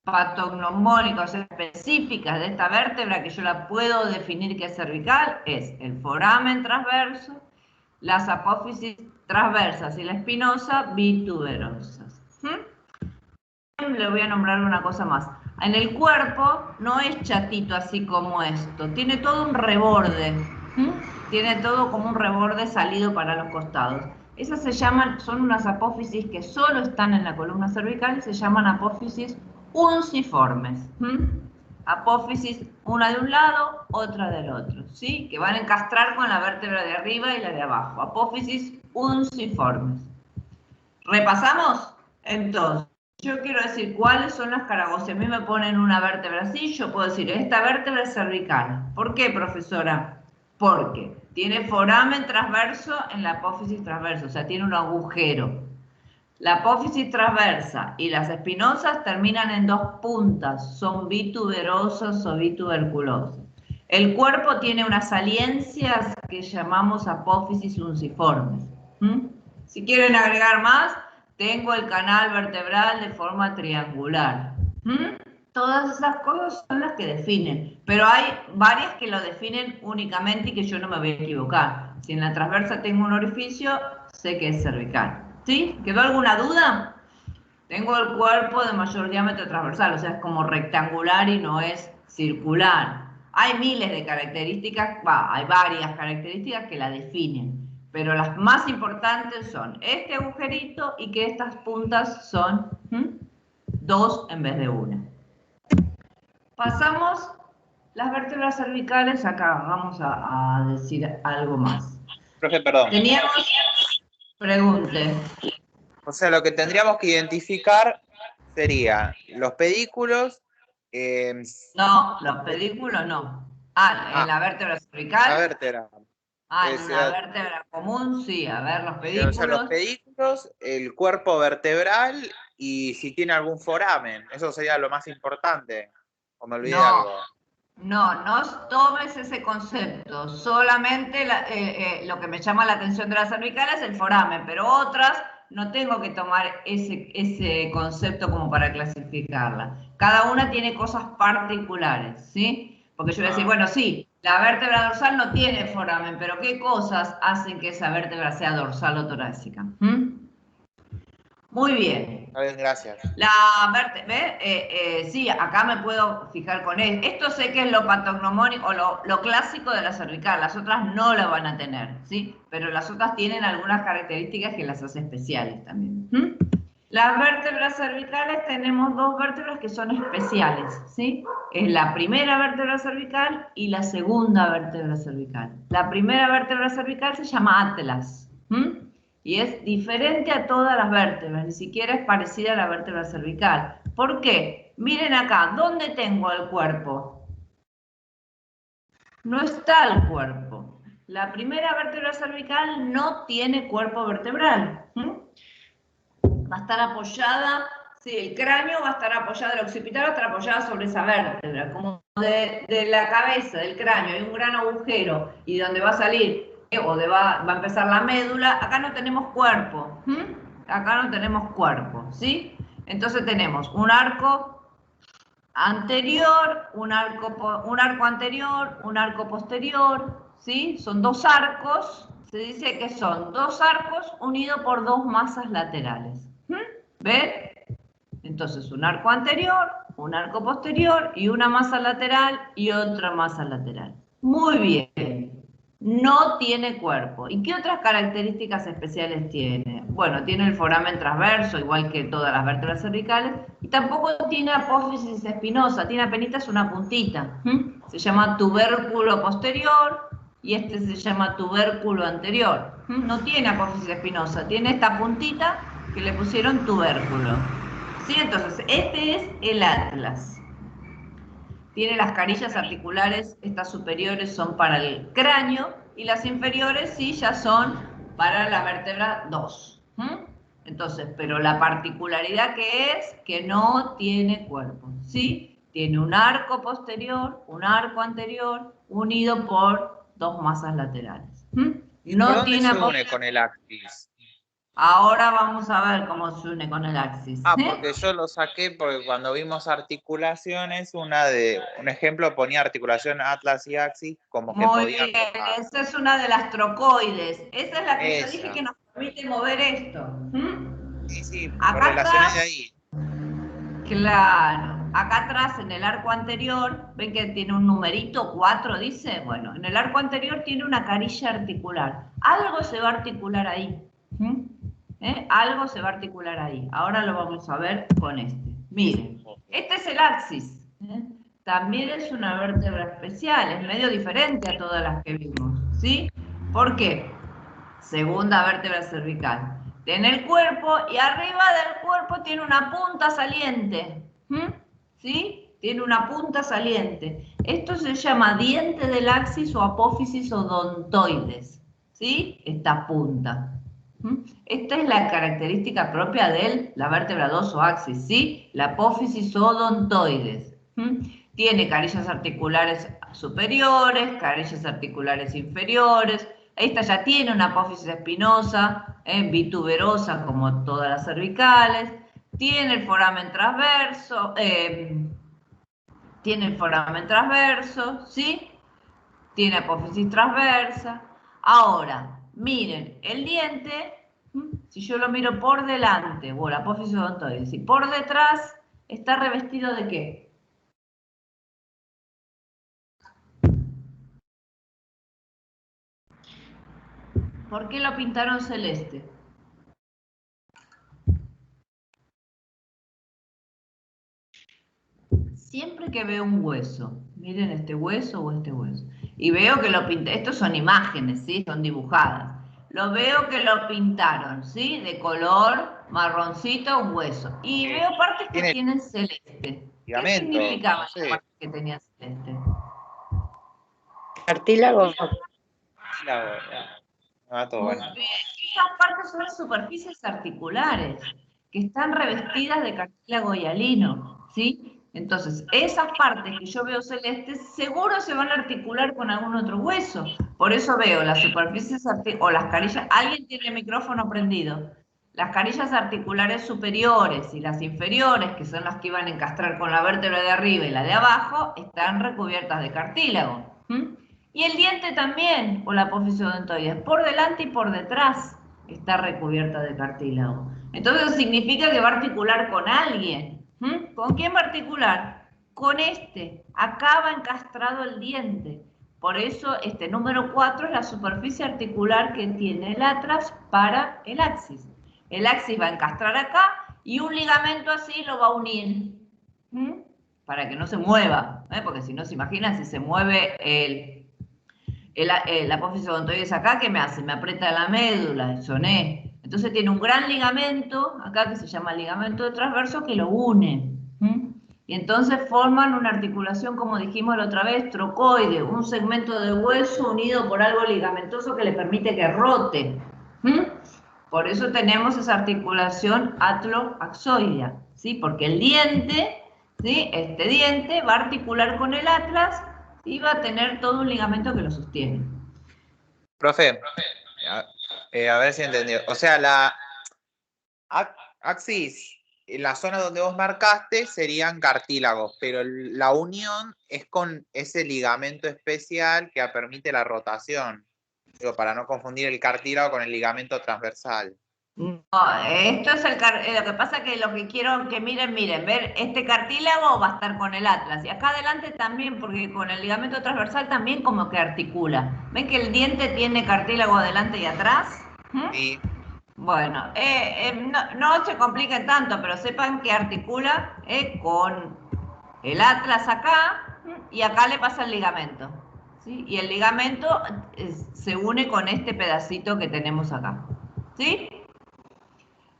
patognomónicas específicas de esta vértebra, que yo la puedo definir que es cervical, es el foramen transverso, las apófisis transversas y la espinosa bituberosas. Le voy a nombrar una cosa más. En el cuerpo no es chatito así como esto, tiene todo un reborde, tiene todo como un reborde salido para los costados. Esas se llaman, son unas apófisis que solo están en la columna cervical y se llaman apófisis unciformes. Apófisis una de un lado, otra del otro, ¿sí? Que van a encastrar con la vértebra de arriba y la de abajo. Apófisis unciformes. ¿Repasamos? Entonces, yo quiero decir cuáles son las características. Si a mí me ponen una vértebra así, yo puedo decir, esta vértebra es cervical. ¿Por qué, profesora? Porque tiene foramen transverso en la apófisis transversa, o sea, tiene un agujero. La apófisis transversa y las espinosas terminan en dos puntas, son bituberosas o bituberculosas. El cuerpo tiene unas saliencias que llamamos apófisis unciformes. Si quieren agregar más, tengo el canal vertebral de forma triangular. Todas esas cosas son las que definen, pero hay varias que lo definen únicamente y que yo no me voy a equivocar. Si en la transversa tengo un orificio, sé que es cervical. ¿Sí? ¿Quedó alguna duda? Tengo el cuerpo de mayor diámetro transversal, o sea, es como rectangular y no es circular. Hay miles de características, hay varias características que la definen, pero las más importantes son este agujerito y que estas puntas son dos en vez de una. Pasamos las vértebras cervicales acá, vamos a decir algo más. Profe, perdón. Teníamos, pregunte. O sea, lo que tendríamos que identificar sería los pedículos. No, los pedículos no. En la vértebra cervical. La vértebra. En una vértebra común, sí. A ver, los O pedículos. sea, los pedículos, el cuerpo vertebral y si tiene algún foramen. Eso sería lo más importante. ¿O me olvidé algo? No tomes ese concepto. Solamente lo que me llama la atención de la cervical es el foramen, pero otras no tengo que tomar ese concepto como para clasificarla. Cada una tiene cosas particulares, ¿sí? Porque yo voy a decir, bueno, sí, la vértebra dorsal no tiene foramen, pero ¿qué cosas hacen que esa vértebra sea dorsal o torácica? Muy bien. Está bien, gracias. Sí, acá me puedo fijar con esto. Esto sé que es lo patognomónico o lo clásico de la cervical. Las otras no la van a tener, ¿sí? Pero las otras tienen algunas características que las hace especiales también. Las vértebras cervicales, tenemos dos vértebras que son especiales, ¿sí? Es la primera vértebra cervical y la segunda vértebra cervical. La primera vértebra cervical se llama atlas, y es diferente a todas las vértebras, ni siquiera es parecida a la vértebra cervical. ¿Por qué? Miren acá, ¿dónde tengo el cuerpo? No está el cuerpo. La primera vértebra cervical no tiene cuerpo vertebral. Va a estar apoyada, sí, el cráneo va a estar apoyado, el occipital va a estar apoyada sobre esa vértebra, como de la cabeza, del cráneo, hay un gran agujero, y donde va a salir, va a empezar la médula, acá no tenemos cuerpo, acá no tenemos cuerpo, ¿sí? Entonces tenemos un arco anterior, un arco anterior, un arco posterior, ¿sí? Son dos arcos, se dice que son dos arcos unidos por dos masas laterales. ¿Ven? Entonces un arco anterior, un arco posterior y una masa lateral y otra masa lateral. Muy bien. No tiene cuerpo. ¿Y qué otras características especiales tiene? Bueno, tiene el foramen transverso, igual que todas las vértebras cervicales, y tampoco tiene apófisis espinosa, tiene apenas una puntita. Se llama tubérculo posterior y este se llama tubérculo anterior. No tiene apófisis espinosa, tiene esta puntita que le pusieron tubérculo. ¿Sí? Entonces, este es el atlas. Tiene las carillas articulares, estas superiores son para el cráneo y las inferiores sí ya son para la vértebra 2. Entonces, pero la particularidad que es que no tiene cuerpo, ¿sí? Tiene un arco posterior, un arco anterior, unido por dos masas laterales. ¿Y por dónde se une con el axis? Ahora vamos a ver cómo se une con el axis. Porque yo lo saqué porque cuando vimos articulaciones, un ejemplo ponía articulación atlas y axis como que muy podían bien, tocar. esa es una de las trocoides. Esa es la que yo dije que nos permite mover esto. Sí, acá lo relacioné atrás, de ahí. Claro, acá atrás en el arco anterior, ven que tiene un numerito 4, dice. Bueno, en el arco anterior tiene una carilla articular. Algo se va a articular ahí. Algo se va a articular ahí. Ahora lo vamos a ver con este. Miren, este es el axis. También es una vértebra especial, es medio diferente a todas las que vimos, ¿sí? ¿Por qué? Segunda vértebra cervical. Tiene el cuerpo y arriba del cuerpo tiene una punta saliente, ¿sí? Tiene una punta saliente. Esto se llama diente del axis o apófisis odontoides, ¿sí? Esta punta. Esta es la característica propia de la vértebra 2 o axis, ¿sí? La apófisis odontoides. Tiene carillas articulares superiores, carillas articulares inferiores. Esta ya tiene una apófisis espinosa, bituberosa como todas las cervicales. Tiene el foramen transverso, ¿sí? Tiene apófisis transversa. Ahora, miren, el diente, si yo lo miro por delante, o la apófisis odontoides, y por detrás, está revestido ¿de qué? ¿Por qué lo pintaron celeste? Siempre que veo un hueso, miren este hueso o este hueso, y veo que lo pinté, estos son imágenes, ¿sí? Son dibujadas. Lo veo que lo pintaron, ¿sí? De color marroncito, un hueso. Y veo partes que tienen celeste. ¿Qué significaba las partes que tenían celeste? Cartílago. Muy bien. Estas partes son superficies articulares que están revestidas de cartílago hialino, ¿sí? Entonces, esas partes que yo veo celestes seguro se van a articular con algún otro hueso. Por eso veo las superficies o las carillas. ¿Alguien tiene el micrófono prendido? Las carillas articulares superiores y las inferiores, que son las que iban a encastrar con la vértebra de arriba y la de abajo, están recubiertas de cartílago. Y el diente también, o la apófisis odontoides, por delante y por detrás está recubierta de cartílago. Entonces eso significa que va a articular con alguien. ¿Con quién va a articular? Con este. Acá va encastrado el diente. Por eso este número 4 es la superficie articular que tiene el atlas para el axis. El axis va a encastrar acá y un ligamento así lo va a unir. Para que no se mueva. Porque si no se imaginan, si se mueve la apófisis odontoides acá, ¿qué me hace? Me aprieta la médula, soné. Entonces tiene un gran ligamento, acá que se llama ligamento de transverso, que lo une. Y entonces forman una articulación, como dijimos la otra vez, trocoide, un segmento de hueso unido por algo ligamentoso que le permite que rote. Por eso tenemos esa articulación atlo-axoidea, ¿sí? Porque el diente, ¿sí? Este diente va a articular con el atlas y va a tener todo un ligamento que lo sostiene. Profe, a ver si entendí. O sea, la axis, en la zona donde vos marcaste serían cartílagos, pero la unión es con ese ligamento especial que permite la rotación. Digo, para no confundir el cartílago con el ligamento transversal. No, esto es lo que pasa que lo que quiero que miren, ver, este cartílago va a estar con el atlas, y acá adelante también, porque con el ligamento transversal también como que articula. ¿Ven que el diente tiene cartílago adelante y atrás? Sí. Bueno, no se compliquen tanto, pero sepan que articula con el atlas acá, y acá le pasa el ligamento, ¿sí? Y el ligamento se une con este pedacito que tenemos acá, ¿sí?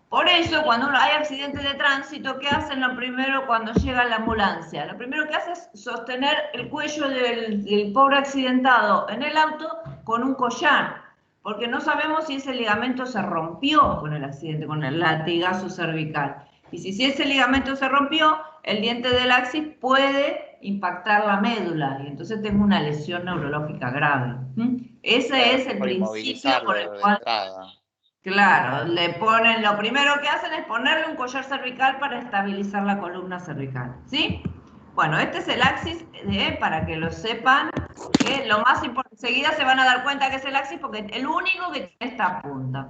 Por eso, cuando hay accidentes de tránsito, ¿qué hacen lo primero cuando llega la ambulancia? Lo primero que hace es sostener el cuello del pobre accidentado en el auto con un collar, porque no sabemos si ese ligamento se rompió con el accidente, con el latigazo cervical. Y si ese ligamento se rompió, el diente del axis puede impactar la médula, y entonces tengo una lesión neurológica grave. Ese es el principio por el cual... Claro, le ponen, lo primero que hacen es ponerle un collar cervical para estabilizar la columna cervical, ¿sí? Bueno, este es el axis, para que lo sepan, lo más importante, enseguida se van a dar cuenta que es el axis porque es el único que tiene esta punta.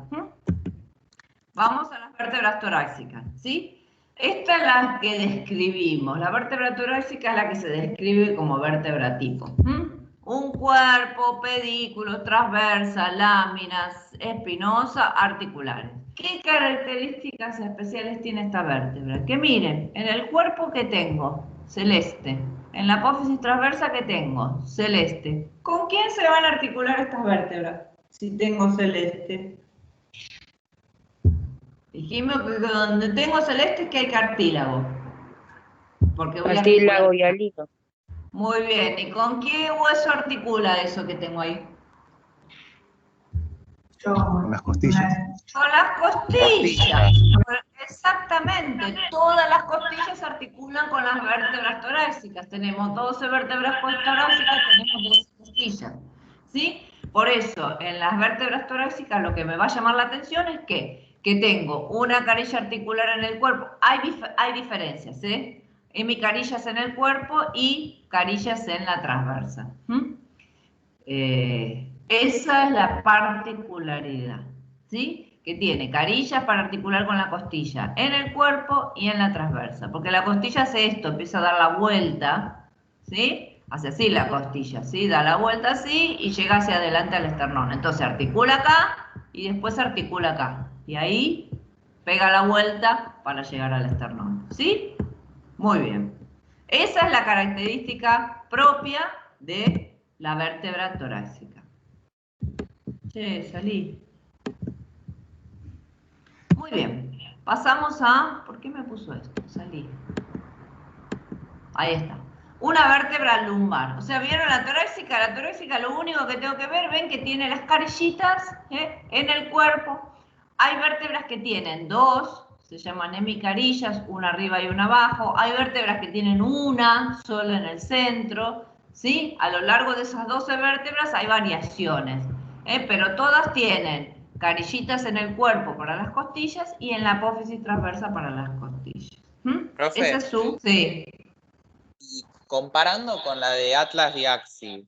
Vamos a las vértebras torácicas, ¿sí? Esta es la que describimos, la vértebra torácica es la que se describe como vértebra tipo. Un cuerpo, pedículos, transversa, láminas, espinosa, articulares. ¿Qué características especiales tiene esta vértebra? Que miren, en el cuerpo que tengo, celeste. En la apófisis transversa que tengo, celeste. ¿Con quién se van a articular estas vértebras? Si tengo celeste. Dijimos que donde tengo celeste es que hay cartílago. Porque voy cartílago y hialino. Muy bien, ¿y con qué hueso articula eso que tengo ahí? Con las costillas. Con las costillas. Exactamente, todas las costillas articulan con las vértebras torácicas. Tenemos 12 vértebras torácicas, tenemos 12 costillas. ¿Sí? Por eso, en las vértebras torácicas lo que me va a llamar la atención es que tengo una carilla articular en el cuerpo. Hay diferencias, ¿eh? Hemicarillas en el cuerpo y carillas en la transversa. Esa es la particularidad, ¿sí? Que tiene carillas para articular con la costilla en el cuerpo y en la transversa. Porque la costilla hace esto, empieza a dar la vuelta, ¿sí? Hace así la costilla, ¿sí? Da la vuelta así y llega hacia adelante al esternón. Entonces articula acá y después articula acá. Y ahí pega la vuelta para llegar al esternón, ¿sí? Muy bien. Esa es la característica propia de la vértebra torácica. Che, salí. Muy bien. Pasamos a... ¿Por qué me puso esto? Salí. Ahí está. Una vértebra lumbar. O sea, ¿vieron la torácica? La torácica lo único que tengo que ver, ven que tiene las carillitas en el cuerpo. Hay vértebras que tienen dos, se llaman hemicarillas, una arriba y una abajo. Hay vértebras que tienen una sola en el centro, ¿sí? A lo largo de esas 12 vértebras hay variaciones, pero todas tienen carillitas en el cuerpo para las costillas y en la apófisis transversa para las costillas. Profe, Ese es su... Sí. y comparando con la de Atlas y Axi,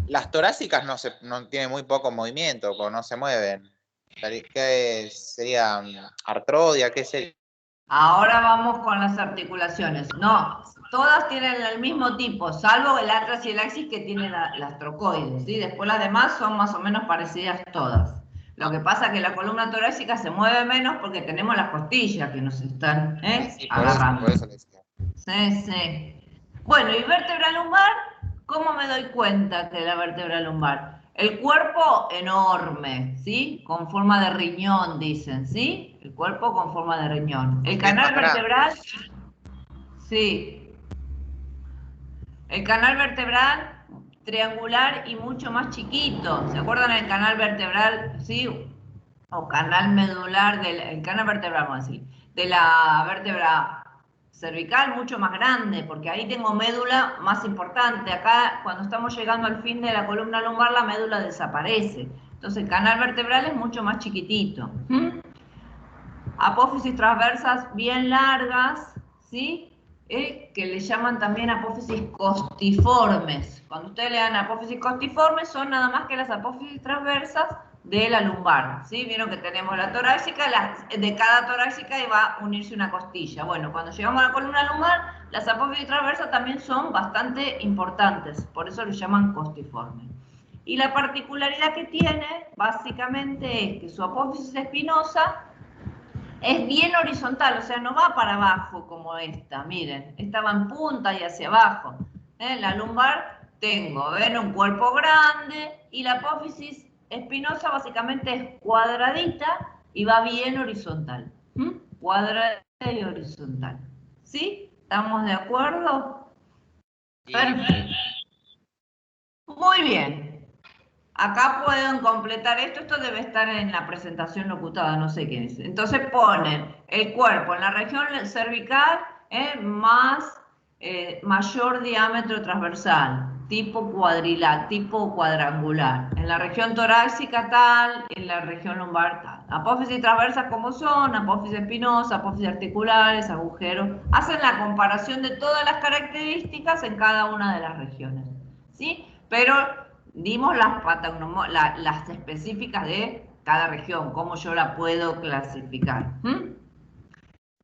las torácicas no tienen muy poco movimiento, porque no se mueven. ¿Qué sería? ¿Artrodia? ¿Qué sería? Ahora vamos con las articulaciones. No, todas tienen el mismo tipo, salvo el atlas y el axis que tienen las trocoides, ¿sí? Después las demás son más o menos parecidas todas. Lo que pasa es que la columna torácica se mueve menos porque tenemos las costillas que nos están Sí, agarrando. por eso le decía. Sí, sí. Bueno, y vértebra lumbar, ¿cómo me doy cuenta que la vértebra lumbar? El cuerpo enorme, ¿sí? Con forma de riñón, dicen, ¿sí? El cuerpo con forma de riñón. El canal vertebral, sí. El canal vertebral triangular y mucho más chiquito. ¿Se acuerdan el canal vertebral, sí? O canal medular, el canal vertebral, vamos a decir, de la vértebra cervical mucho más grande, porque ahí tengo médula más importante. Acá, cuando estamos llegando al fin de la columna lumbar, la médula desaparece. Entonces, el canal vertebral es mucho más chiquitito. Apófisis transversas bien largas, ¿sí? Que le llaman también apófisis costiformes. Cuando ustedes le dan apófisis costiformes, son nada más que las apófisis transversas de la lumbar, ¿sí? Vieron que tenemos la torácica, de cada torácica y va a unirse una costilla. Bueno, cuando llegamos a la columna lumbar, las apófisis transversas también son bastante importantes, por eso le llaman costiformes. Y la particularidad que tiene, básicamente, es que su apófisis espinosa es bien horizontal, o sea, no va para abajo como esta, miren, esta va en punta y hacia abajo. La lumbar tengo, ven, un cuerpo grande y la apófisis espinosa básicamente es cuadradita y va bien horizontal. Cuadrada y horizontal. ¿Sí? ¿Estamos de acuerdo? Sí. Perfecto. Muy bien. Acá pueden completar esto debe estar en la presentación locutada, no sé qué es. Entonces ponen el cuerpo en la región cervical mayor diámetro transversal, tipo cuadrangular. En la región torácica tal, en la región lumbar tal. Apófisis transversas como son, apófisis espinosa, apófisis articulares, agujeros. Hacen la comparación de todas las características en cada una de las regiones. ¿Sí? Pero dimos las específicas de cada región, cómo yo la puedo clasificar.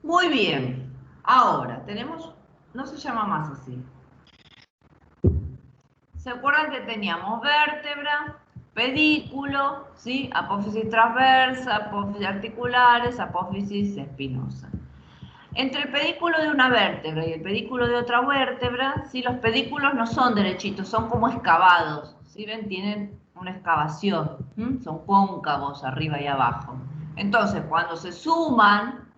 Muy bien. Ahora, tenemos, no se llama más así. ¿Se acuerdan que teníamos vértebra, pedículo, ¿sí? Apófisis transversa, apófisis articulares, apófisis espinosa? Entre el pedículo de una vértebra y el pedículo de otra vértebra, ¿sí? Los pedículos no son derechitos, son como excavados, ¿sí? ¿Ven? Tienen una excavación, son cóncavos arriba y abajo. Entonces, cuando se suman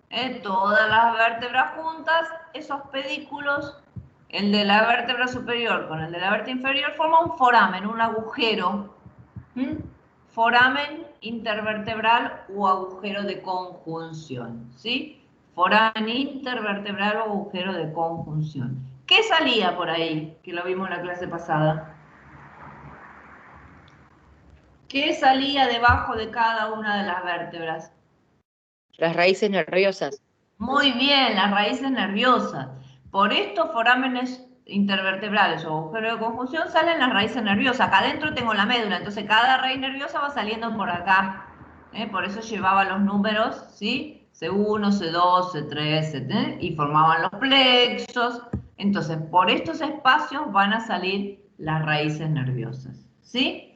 todas las vértebras juntas, esos pedículos, el de la vértebra superior con el de la vértebra inferior, forman un foramen, un agujero. Foramen intervertebral o agujero de conjunción, ¿sí? Foramen intervertebral o agujero de conjunción. ¿Qué salía por ahí? Que lo vimos en la clase pasada. ¿Qué salía debajo de cada una de las vértebras? Las raíces nerviosas. Muy bien, las raíces nerviosas. Por estos forámenes intervertebrales o agujeros de conjunción salen las raíces nerviosas. Acá adentro tengo la médula, entonces cada raíz nerviosa va saliendo por acá. Por eso llevaba los números, ¿sí? C1, C2, C3, C3, y formaban los plexos. Entonces, por estos espacios van a salir las raíces nerviosas, ¿sí?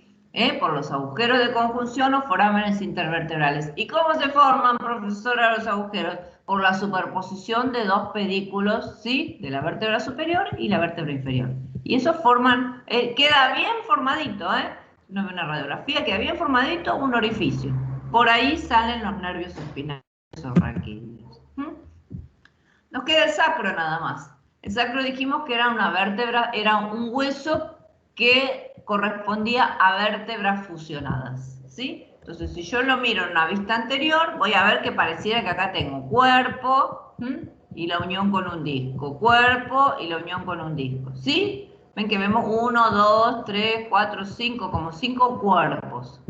Por los agujeros de conjunción o forámenes intervertebrales. ¿Y cómo se forman, profesora, los agujeros? Por la superposición de dos pedículos, ¿sí? De la vértebra superior y la vértebra inferior. Y eso forman, queda bien formadito, no ve una radiografía, queda bien formadito un orificio. Por ahí salen los nervios espinales o raquídeos. Nos queda el sacro nada más. El sacro dijimos que era una vértebra, era un hueso que correspondía a vértebras fusionadas, ¿sí? Entonces, si yo lo miro en una vista anterior, voy a ver que pareciera que acá tengo cuerpo y la unión con un disco, cuerpo y la unión con un disco, ¿sí? Ven que vemos 1, 2, 3, 4, 5, como 5 cuerpos.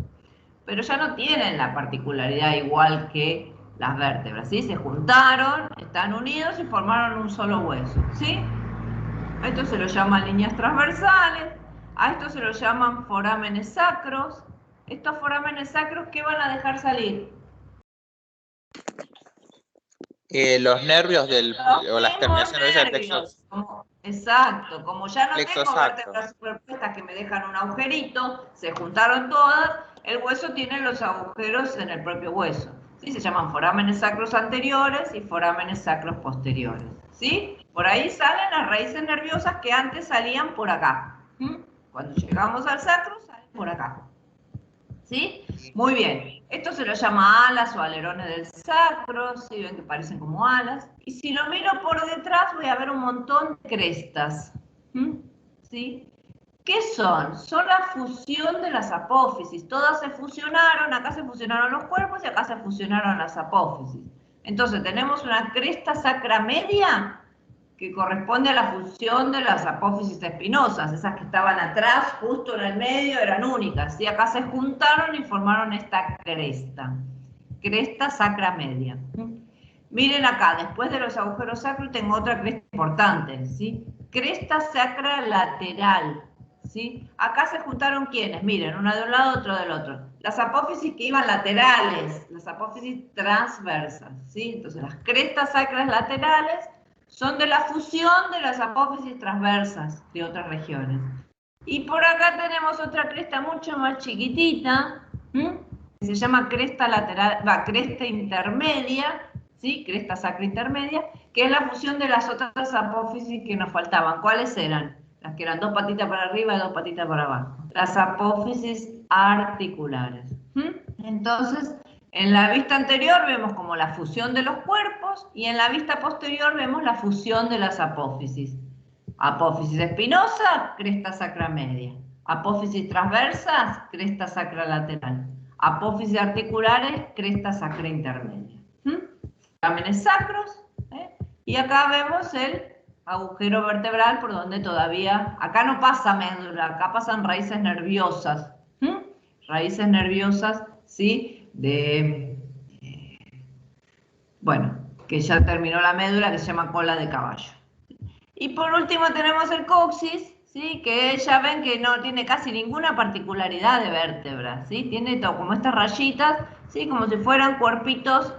Pero ya no tienen la particularidad igual que las vértebras, ¿sí? Se juntaron, están unidos y formaron un solo hueso, ¿sí? A esto se lo llaman líneas transversales, a esto se lo llaman forámenes sacros. Estos forámenes sacros, ¿qué van a dejar salir? Los nervios o las terminaciones del plexo. Exacto, como ya no tengo vértebras superpuestas que me dejan un agujerito, se juntaron todas, el hueso tiene los agujeros en el propio hueso. ¿Sí? Se llaman forámenes sacros anteriores y forámenes sacros posteriores. ¿Sí? Por ahí salen las raíces nerviosas que antes salían por acá. Cuando llegamos al sacro, salen por acá. ¿Sí? Muy bien. Esto se lo llama alas o alerones del sacro, ¿sí? Ven que parecen como alas. Y si lo miro por detrás voy a ver un montón de crestas. ¿Sí? ¿Qué son? Son la fusión de las apófisis. Todas se fusionaron, acá se fusionaron los cuerpos y acá se fusionaron las apófisis. Entonces tenemos una cresta sacra media que corresponde a la fusión de las apófisis espinosas, esas que estaban atrás, justo en el medio, eran únicas, y acá se juntaron y formaron esta cresta sacra media. Miren acá, después de los agujeros sacros tengo otra cresta importante, ¿sí? Cresta sacra lateral, ¿sí? Acá se juntaron ¿quiénes? Miren, una de un lado, otra del otro. Las apófisis que iban laterales, las apófisis transversas, ¿sí? Entonces las crestas sacras laterales son de la fusión de las apófisis transversas de otras regiones. Y por acá tenemos otra cresta mucho más chiquitita, que se llama cresta lateral, cresta intermedia, ¿sí? Cresta sacra intermedia, que es la fusión de las otras apófisis que nos faltaban. ¿Cuáles eran? Las que eran 2 patitas para arriba y 2 patitas para abajo. Las apófisis articulares. Entonces, en la vista anterior vemos como la fusión de los cuerpos y en la vista posterior vemos la fusión de las apófisis. Apófisis espinosa, cresta sacra media. Apófisis transversas, cresta sacra lateral. Apófisis articulares, cresta sacra intermedia. Forámenes sacros, y acá vemos el agujero vertebral por donde todavía, acá no pasa médula, acá pasan raíces nerviosas. Raíces nerviosas, ¿sí? Bueno, que ya terminó la médula, que se llama cola de caballo. Y por último tenemos el coxis, ¿sí? Que ya ven que no tiene casi ninguna particularidad de vértebra, ¿sí? Tiene todo como estas rayitas, ¿sí? Como si fueran cuerpitos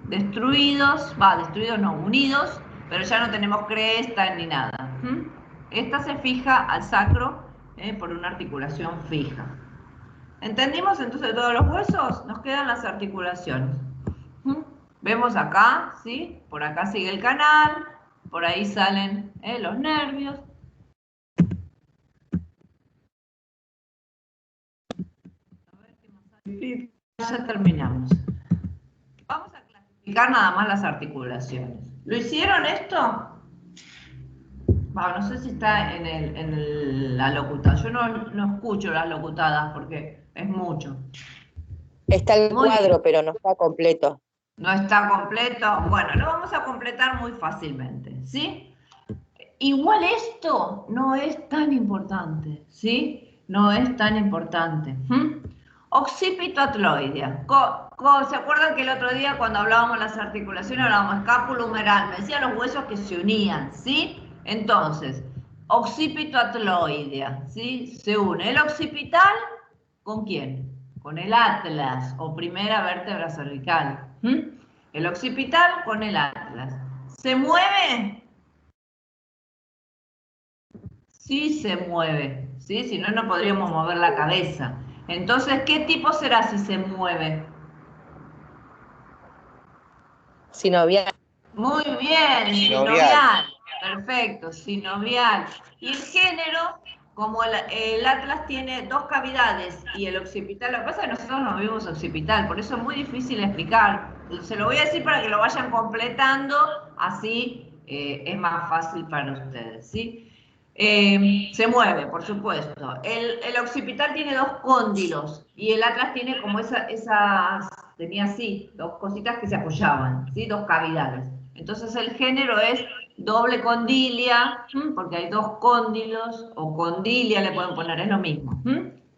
destruidos, destruidos no, unidos, pero ya no tenemos cresta ni nada. Esta se fija al sacro por una articulación fija. ¿Entendimos entonces todos los huesos? Nos quedan las articulaciones. Vemos acá, ¿sí? Por acá sigue el canal, por ahí salen los nervios. A ver qué más hay. Ya terminamos. Vamos a clasificar nada más las articulaciones. ¿Lo hicieron esto? No sé si está en la locutada. Yo no escucho las locutadas porque es mucho. Está el cuadro, pero no está completo. No está completo. Bueno, lo vamos a completar muy fácilmente, ¿sí? Igual esto no es tan importante, ¿sí? No es tan importante. Occipito atloidea. ¿Se acuerdan que el otro día cuando hablábamos de las articulaciones hablábamos escápulo humeral? Me decía los huesos que se unían, ¿sí? Entonces, occipito atloidea, ¿sí? Se une el occipital, ¿con quién? Con el atlas, o primera vértebra cervical. El occipital con el atlas. ¿Se mueve? Sí se mueve, ¿sí? Si no, no podríamos mover la cabeza. Entonces, ¿qué tipo será si se mueve? Sinovial. Muy bien, sinovial. Perfecto, sinovial. Y el género, como el atlas tiene 2 cavidades y el occipital, lo que pasa es que nosotros no vimos occipital, por eso es muy difícil explicar. Se lo voy a decir para que lo vayan completando así es más fácil para ustedes, ¿sí? Se mueve, por supuesto. El occipital tiene dos cóndilos y el atlas tiene como tenía así, dos cositas que se apoyaban, ¿sí? Dos cavidades. Entonces el género es doble condilia, porque hay dos cóndilos, o condilia le pueden poner, es lo mismo.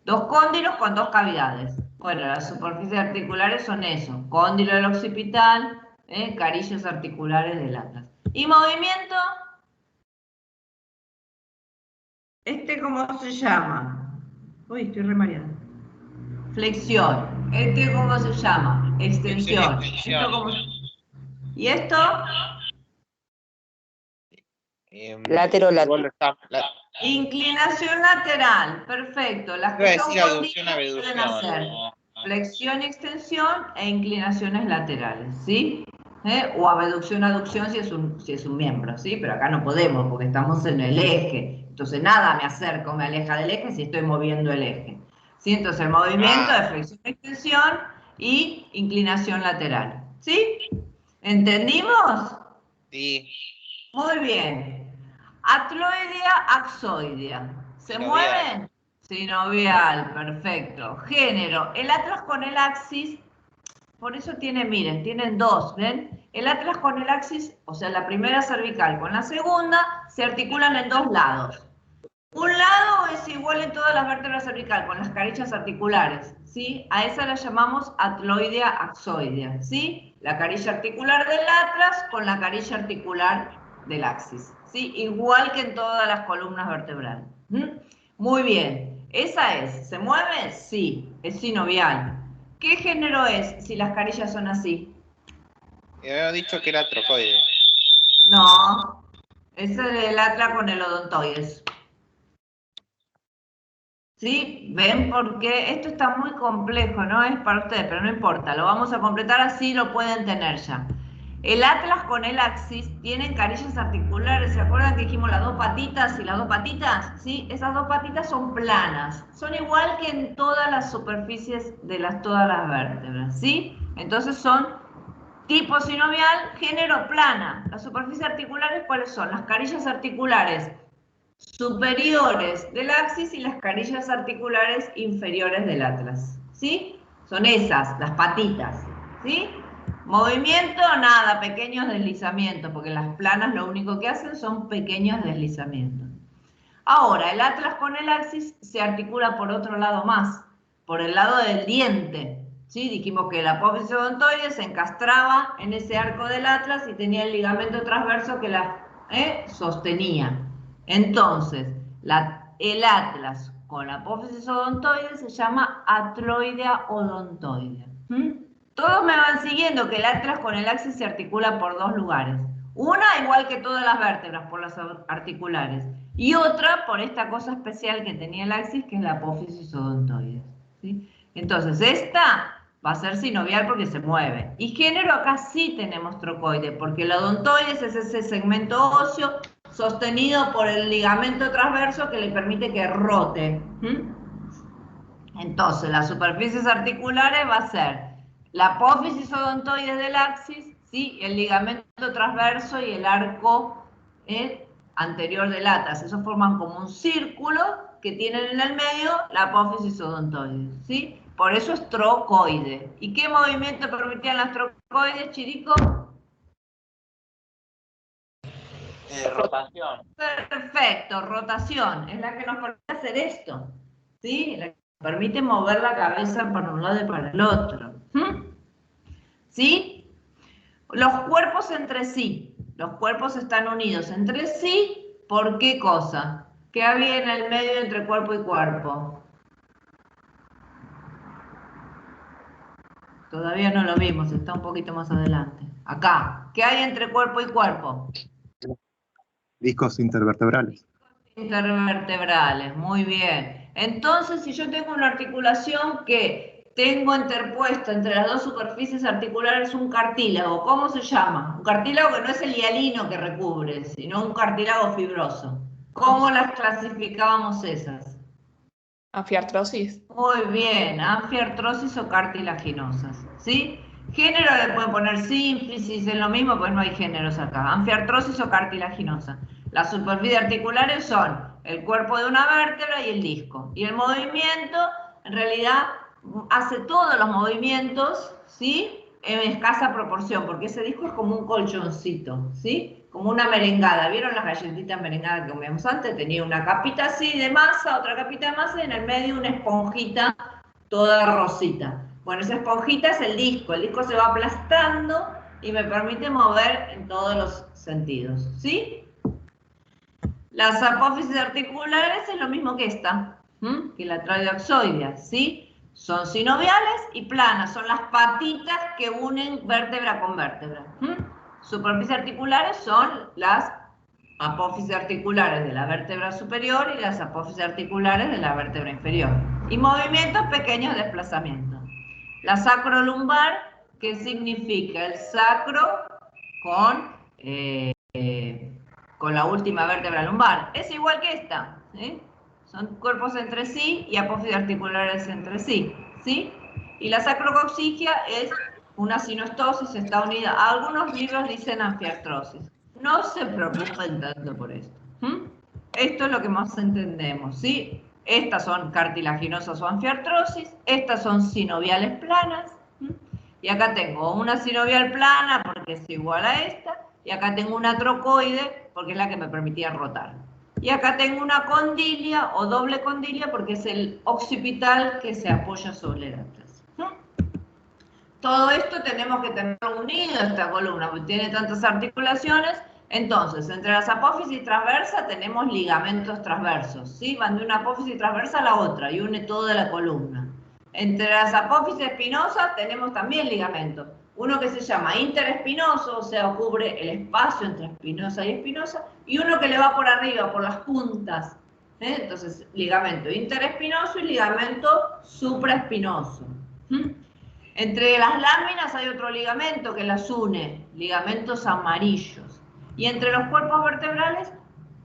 Dos cóndilos con dos cavidades. Bueno, las superficies articulares son eso, cóndilo del occipital, carillas articulares del atlas. ¿Y movimiento? ¿Cómo se llama? Uy, estoy re mareada. Flexión. ¿Cómo se llama? Extensión. ¿Y esto? Lateral. Inclinación lateral. Perfecto. Las que son aducción, pueden hacer flexión y extensión e inclinaciones laterales, ¿sí? O abducción, aducción si es un miembro, ¿sí? Pero acá no podemos porque estamos en el eje. Entonces nada me acerca o me aleja del eje si estoy moviendo el eje. ¿Sí? Entonces el movimiento de flexión y extensión y inclinación lateral. ¿Sí? ¿Entendimos? Sí. Muy bien. Atloidea, axoidea. ¿Se mueven? Sinovial, perfecto. Género. El atlas con el axis, por eso miren, tienen dos, ¿ven? El atlas con el axis, o sea, la primera cervical con la segunda, se articulan en dos lados. Un lado es igual en todas las vértebras cervical, con las carillas articulares, ¿sí? A esa la llamamos atloidea axoidea, ¿sí? La carilla articular del atlas con la carilla articular del axis, ¿sí? Igual que en todas las columnas vertebrales. Muy bien. ¿Esa es? ¿Se mueve? Sí, es sinovial. ¿Qué género es si las carillas son así? Había dicho que era trocoide. No, es el atlas con el odontoides. ¿Sí? ¿Ven? Porque esto está muy complejo, no es para ustedes, pero no importa, lo vamos a completar así, lo pueden tener ya. El atlas con el axis tienen carillas articulares, ¿se acuerdan que dijimos las dos patitas y las dos patitas? ¿Sí? Esas dos patitas son planas, son igual que en todas las superficies de todas las vértebras, ¿sí? Entonces son tipo sinovial, género plana. Las superficies articulares, ¿cuáles son? Las carillas articulares superiores del axis y las carillas articulares inferiores del atlas, ¿sí? Son esas, las patitas, ¿sí? Movimiento, nada, pequeños deslizamientos, porque las planas lo único que hacen son pequeños deslizamientos. Ahora, el atlas con el axis se articula por otro lado más, por el lado del diente, ¿sí? Dijimos que la apófisis odontoide se encastraba en ese arco del atlas y tenía el ligamento transverso que la sostenía. Entonces, el atlas con la apófisis odontoide se llama atloidea odontoidea. Todos me van siguiendo que el atlas con el axis se articula por dos lugares. Una, igual que todas las vértebras, por las articulares. Y otra, por esta cosa especial que tenía el axis, que es la apófisis odontoide. ¿Sí? Entonces, esta va a ser sinovial porque se mueve. Y género, acá sí tenemos trocoide, porque el odontoides es ese segmento óseo sostenido por el ligamento transverso que le permite que rote. Entonces, las superficies articulares va a ser la apófisis odontoide del axis, ¿sí? El ligamento transverso y el arco anterior del atlas. Esos forman como un círculo que tienen en el medio la apófisis odontoide, ¿sí? Por eso es trocoide. ¿Y qué movimiento permitían las trocoides, Chirico? Rotación. Perfecto, rotación. Es la que nos permite hacer esto, ¿sí? La que nos permite mover la cabeza para un lado y para el otro. ¿Sí? Los cuerpos entre sí. Los cuerpos están unidos entre sí. ¿Por qué cosa? ¿Qué había en el medio entre cuerpo y cuerpo? Todavía no lo vimos, está un poquito más adelante. Acá. ¿Qué hay entre cuerpo y cuerpo? Discos intervertebrales. Intervertebrales, muy bien. Entonces, si yo tengo una articulación que tengo interpuesto entre las dos superficies articulares un cartílago, ¿cómo se llama? Un cartílago que no es el hialino que recubre, sino un cartílago fibroso. ¿Cómo las clasificábamos esas? Anfiartrosis. Muy bien, anfiartrosis o cartilaginosas, ¿sí? Género le pueden poner sínfisis, es lo mismo, pues no hay géneros acá. Anfiartrosis o cartilaginosa. Las superficies articulares son el cuerpo de una vértebra y el disco. Y el movimiento, en realidad, hace todos los movimientos, ¿sí? En escasa proporción, porque ese disco es como un colchoncito, ¿sí? Como una merengada. ¿Vieron las galletitas merengadas que comíamos antes? Tenía una capita así de masa, otra capita de masa y en el medio una esponjita toda rosita. Bueno, esa esponjita es el disco se va aplastando y me permite mover en todos los sentidos, ¿sí? Las apófisis articulares es lo mismo que esta, que la tradioxoidea, ¿sí? Son sinoviales y planas, son las patitas que unen vértebra con vértebra. Superficies articulares son las apófisis articulares de la vértebra superior y las apófisis articulares de la vértebra inferior. Y movimientos pequeños de desplazamiento. La sacrolumbar, ¿qué significa? El sacro con la última vértebra lumbar. Es igual que esta, ¿sí? Son cuerpos entre sí y apófisis articulares entre sí, ¿sí? Y la sacrocoxigia es una sinostosis, está unida. Algunos libros dicen anfiartrosis. No se preocupen tanto por esto. Esto es lo que más entendemos, ¿sí? Estas son cartilaginosas o anfiartrosis, estas son sinoviales planas, y acá tengo una sinovial plana porque es igual a esta, y acá tengo una trocoide porque es la que me permitía rotar. Y acá tengo una condilia o doble condilia porque es el occipital que se apoya sobre el atlas. Todo esto tenemos que tenerlo unido a esta columna, porque tiene tantas articulaciones. Entonces, entre las apófisis transversas tenemos ligamentos transversos, ¿sí? Van de una apófisis transversa a la otra y une toda la columna. Entre las apófisis espinosas tenemos también ligamentos. Uno que se llama interespinoso, o sea, cubre el espacio entre espinosa y espinosa, y uno que le va por arriba, por las puntas. Entonces, ligamento interespinoso y ligamento supraespinoso. Entre las láminas hay otro ligamento que las une, ligamentos amarillos. Y entre los cuerpos vertebrales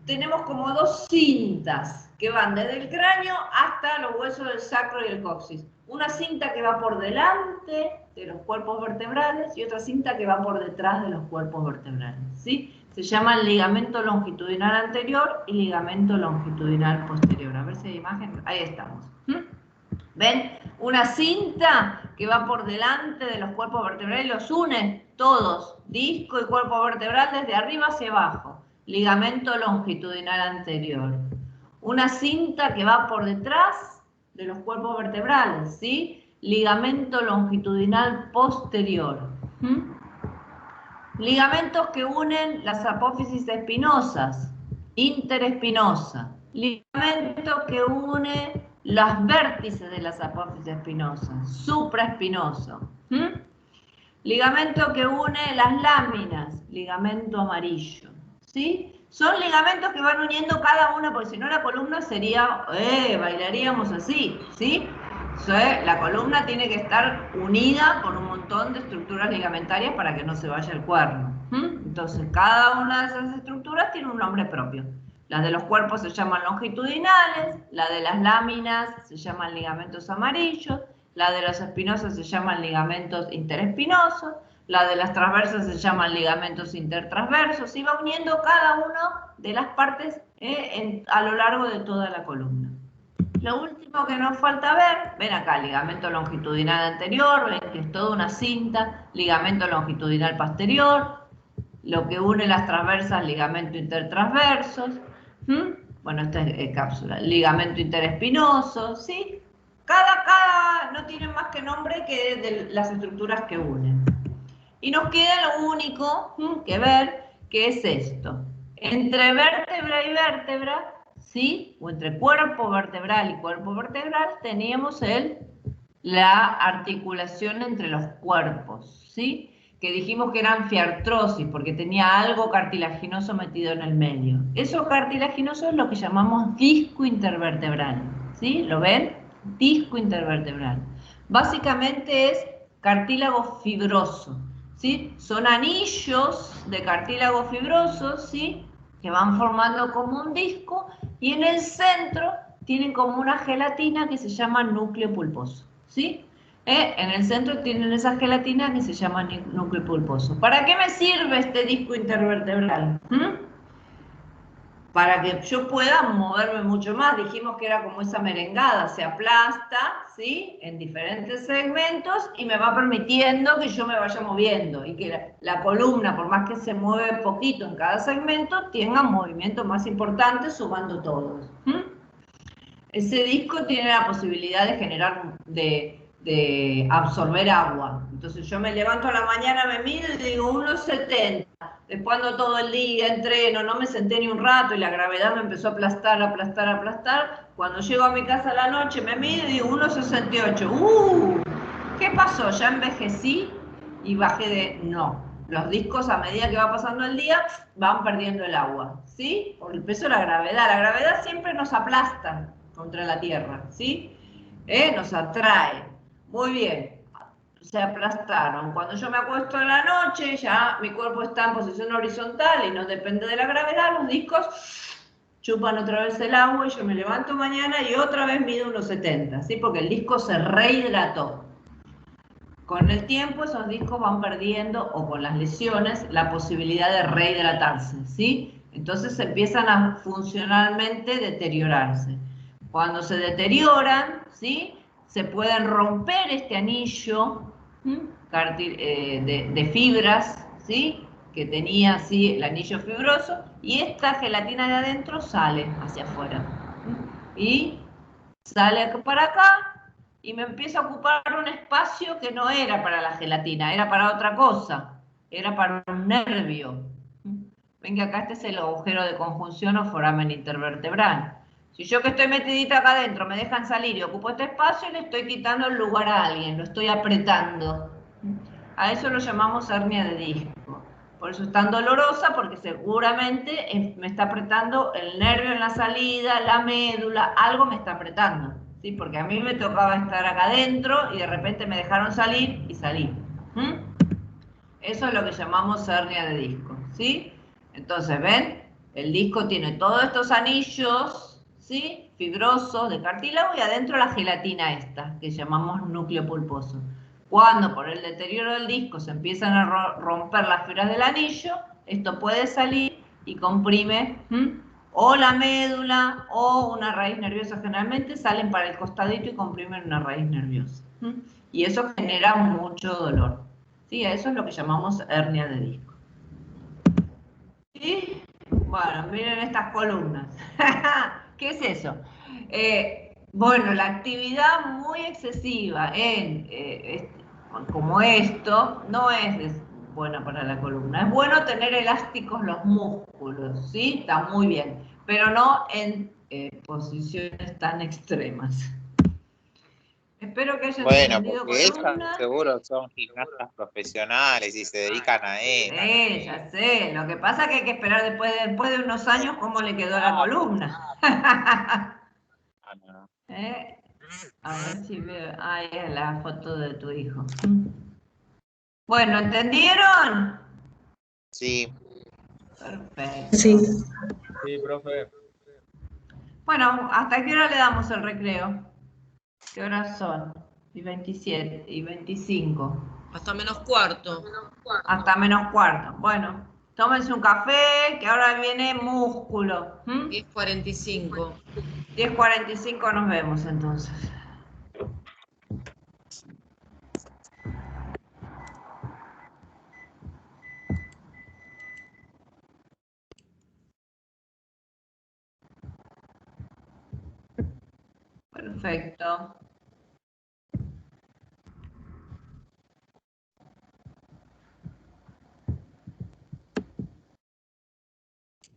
tenemos como dos cintas que van desde el cráneo hasta los huesos del sacro y el coxis. Una cinta que va por delante de los cuerpos vertebrales y otra cinta que va por detrás de los cuerpos vertebrales, ¿sí? Se llaman ligamento longitudinal anterior y ligamento longitudinal posterior. A ver si hay imagen. Ahí estamos. ¿Ven? Una cinta que va por delante de los cuerpos vertebrales y los une todos, disco y cuerpo vertebral desde arriba hacia abajo. Ligamento longitudinal anterior. Una cinta que va por detrás de los cuerpos vertebrales, ¿sí? Ligamento longitudinal posterior. Ligamentos que unen las apófisis espinosas, interespinosa. Ligamento que une las vértices de las apófisis espinosas, supraespinoso. Ligamento que une las láminas, ligamento amarillo. ¿Sí? Son ligamentos que van uniendo cada una, porque si no la columna sería, bailaríamos así, ¿sí? La columna tiene que estar unida por un montón de estructuras ligamentarias para que no se vaya el cuerno. Entonces, cada una de esas estructuras tiene un nombre propio. Las de los cuerpos se llaman longitudinales, la de las láminas se llaman ligamentos amarillos, la de los espinosos se llaman ligamentos interespinosos, la de las transversas se llaman ligamentos intertransversos, y va uniendo cada una de las partes a lo largo de toda la columna. Lo último que nos falta ver, ven acá, ligamento longitudinal anterior, ven que es toda una cinta, ligamento longitudinal posterior, lo que une las transversas, ligamento intertransversos, bueno, esta es cápsula, ligamento interespinoso, ¿sí? Cada no tiene más que nombre que de las estructuras que unen. Y nos queda lo único que ver, que es esto. Entre vértebra y vértebra, ¿sí? O entre cuerpo vertebral y cuerpo vertebral, teníamos la articulación entre los cuerpos, ¿sí? Que dijimos que era anfiartrosis, porque tenía algo cartilaginoso metido en el medio. Eso cartilaginoso es lo que llamamos disco intervertebral, ¿sí? ¿Lo ven? Disco intervertebral. Básicamente es cartílago fibroso, ¿sí? Son anillos de cartílago fibroso, ¿sí? Que van formando como un disco y en el centro tienen como una gelatina que se llama núcleo pulposo, ¿sí? En el centro tienen esa gelatina que se llama núcleo pulposo. ¿Para qué me sirve este disco intervertebral? Para que yo pueda moverme mucho más. Dijimos que era como esa merengada, se aplasta, ¿sí? En diferentes segmentos y me va permitiendo que yo me vaya moviendo y que la columna, por más que se mueve poquito en cada segmento, tenga movimientos más importantes sumando todos. Ese disco tiene la posibilidad de generar, de absorber agua. Entonces yo me levanto a la mañana, me mido y digo 1,70. Después ando todo el día, entreno, no me senté ni un rato y la gravedad me empezó a aplastar, aplastar, aplastar. Cuando llego a mi casa a la noche me mido y digo 1,68. ¿Qué pasó? ¿Ya envejecí? Y bajé de... No. Los discos a medida que va pasando el día van perdiendo el agua, ¿sí? Por el peso de la gravedad. La gravedad siempre nos aplasta contra la Tierra, ¿sí? Nos atrae. Muy bien. Se aplastaron. Cuando yo me acuesto en la noche, ya mi cuerpo está en posición horizontal y no depende de la gravedad, los discos chupan otra vez el agua y yo me levanto mañana y otra vez mido 1,70, ¿sí? Porque el disco se rehidrató. Con el tiempo esos discos van perdiendo, o con las lesiones, la posibilidad de rehidratarse, ¿sí? Entonces empiezan a funcionalmente deteriorarse. Cuando se deterioran, ¿sí? Se pueden romper este anillo de fibras, ¿sí? Que tenía así el anillo fibroso, y esta gelatina de adentro sale hacia afuera. Y sale para acá, y me empiezo a ocupar un espacio que no era para la gelatina, era para otra cosa, era para un nervio. Ven que acá este es el agujero de conjunción o foramen intervertebral. Si yo que estoy metidita acá adentro me dejan salir y ocupo este espacio, le estoy quitando el lugar a alguien, lo estoy apretando. A eso lo llamamos hernia de disco. Por eso es tan dolorosa, porque seguramente me está apretando el nervio en la salida, la médula, algo me está apretando, ¿sí? Porque a mí me tocaba estar acá adentro y de repente me dejaron salir y salí. Eso es lo que llamamos hernia de disco, ¿sí? Entonces, ¿ven? El disco tiene todos estos anillos, ¿sí? Fibrosos de cartílago y adentro la gelatina esta, que llamamos núcleo pulposo. Cuando por el deterioro del disco se empiezan a romper las fibras del anillo, esto puede salir y comprime o la médula o una raíz nerviosa. Generalmente salen para el costadito y comprimen una raíz nerviosa. Y eso genera mucho dolor. ¿Sí? Eso es lo que llamamos hernia de disco. ¿Sí? Bueno, miren estas columnas. ¿Qué es eso? Bueno, la actividad muy excesiva como esto no es buena para la columna. Es bueno tener elásticos los músculos, ¿sí? Está muy bien, pero no en posiciones tan extremas. Espero que hayan entendido porque ellas columna. seguro son gimnastas profesionales y se dedican a esto. Ya sé. Lo que pasa es que hay que esperar después de unos años cómo le quedó la columna. No. A ver si veo. Ahí es la foto de tu hijo. Bueno, ¿entendieron? Sí. Perfecto. Sí. Sí, profe. Bueno, ¿hasta qué hora le damos el recreo? ¿Qué horas son? Y 27, y 25. Hasta -4. Hasta -4. Bueno, tómense un café, que ahora viene músculo. 10:45. 10:45 nos vemos entonces. Perfecto.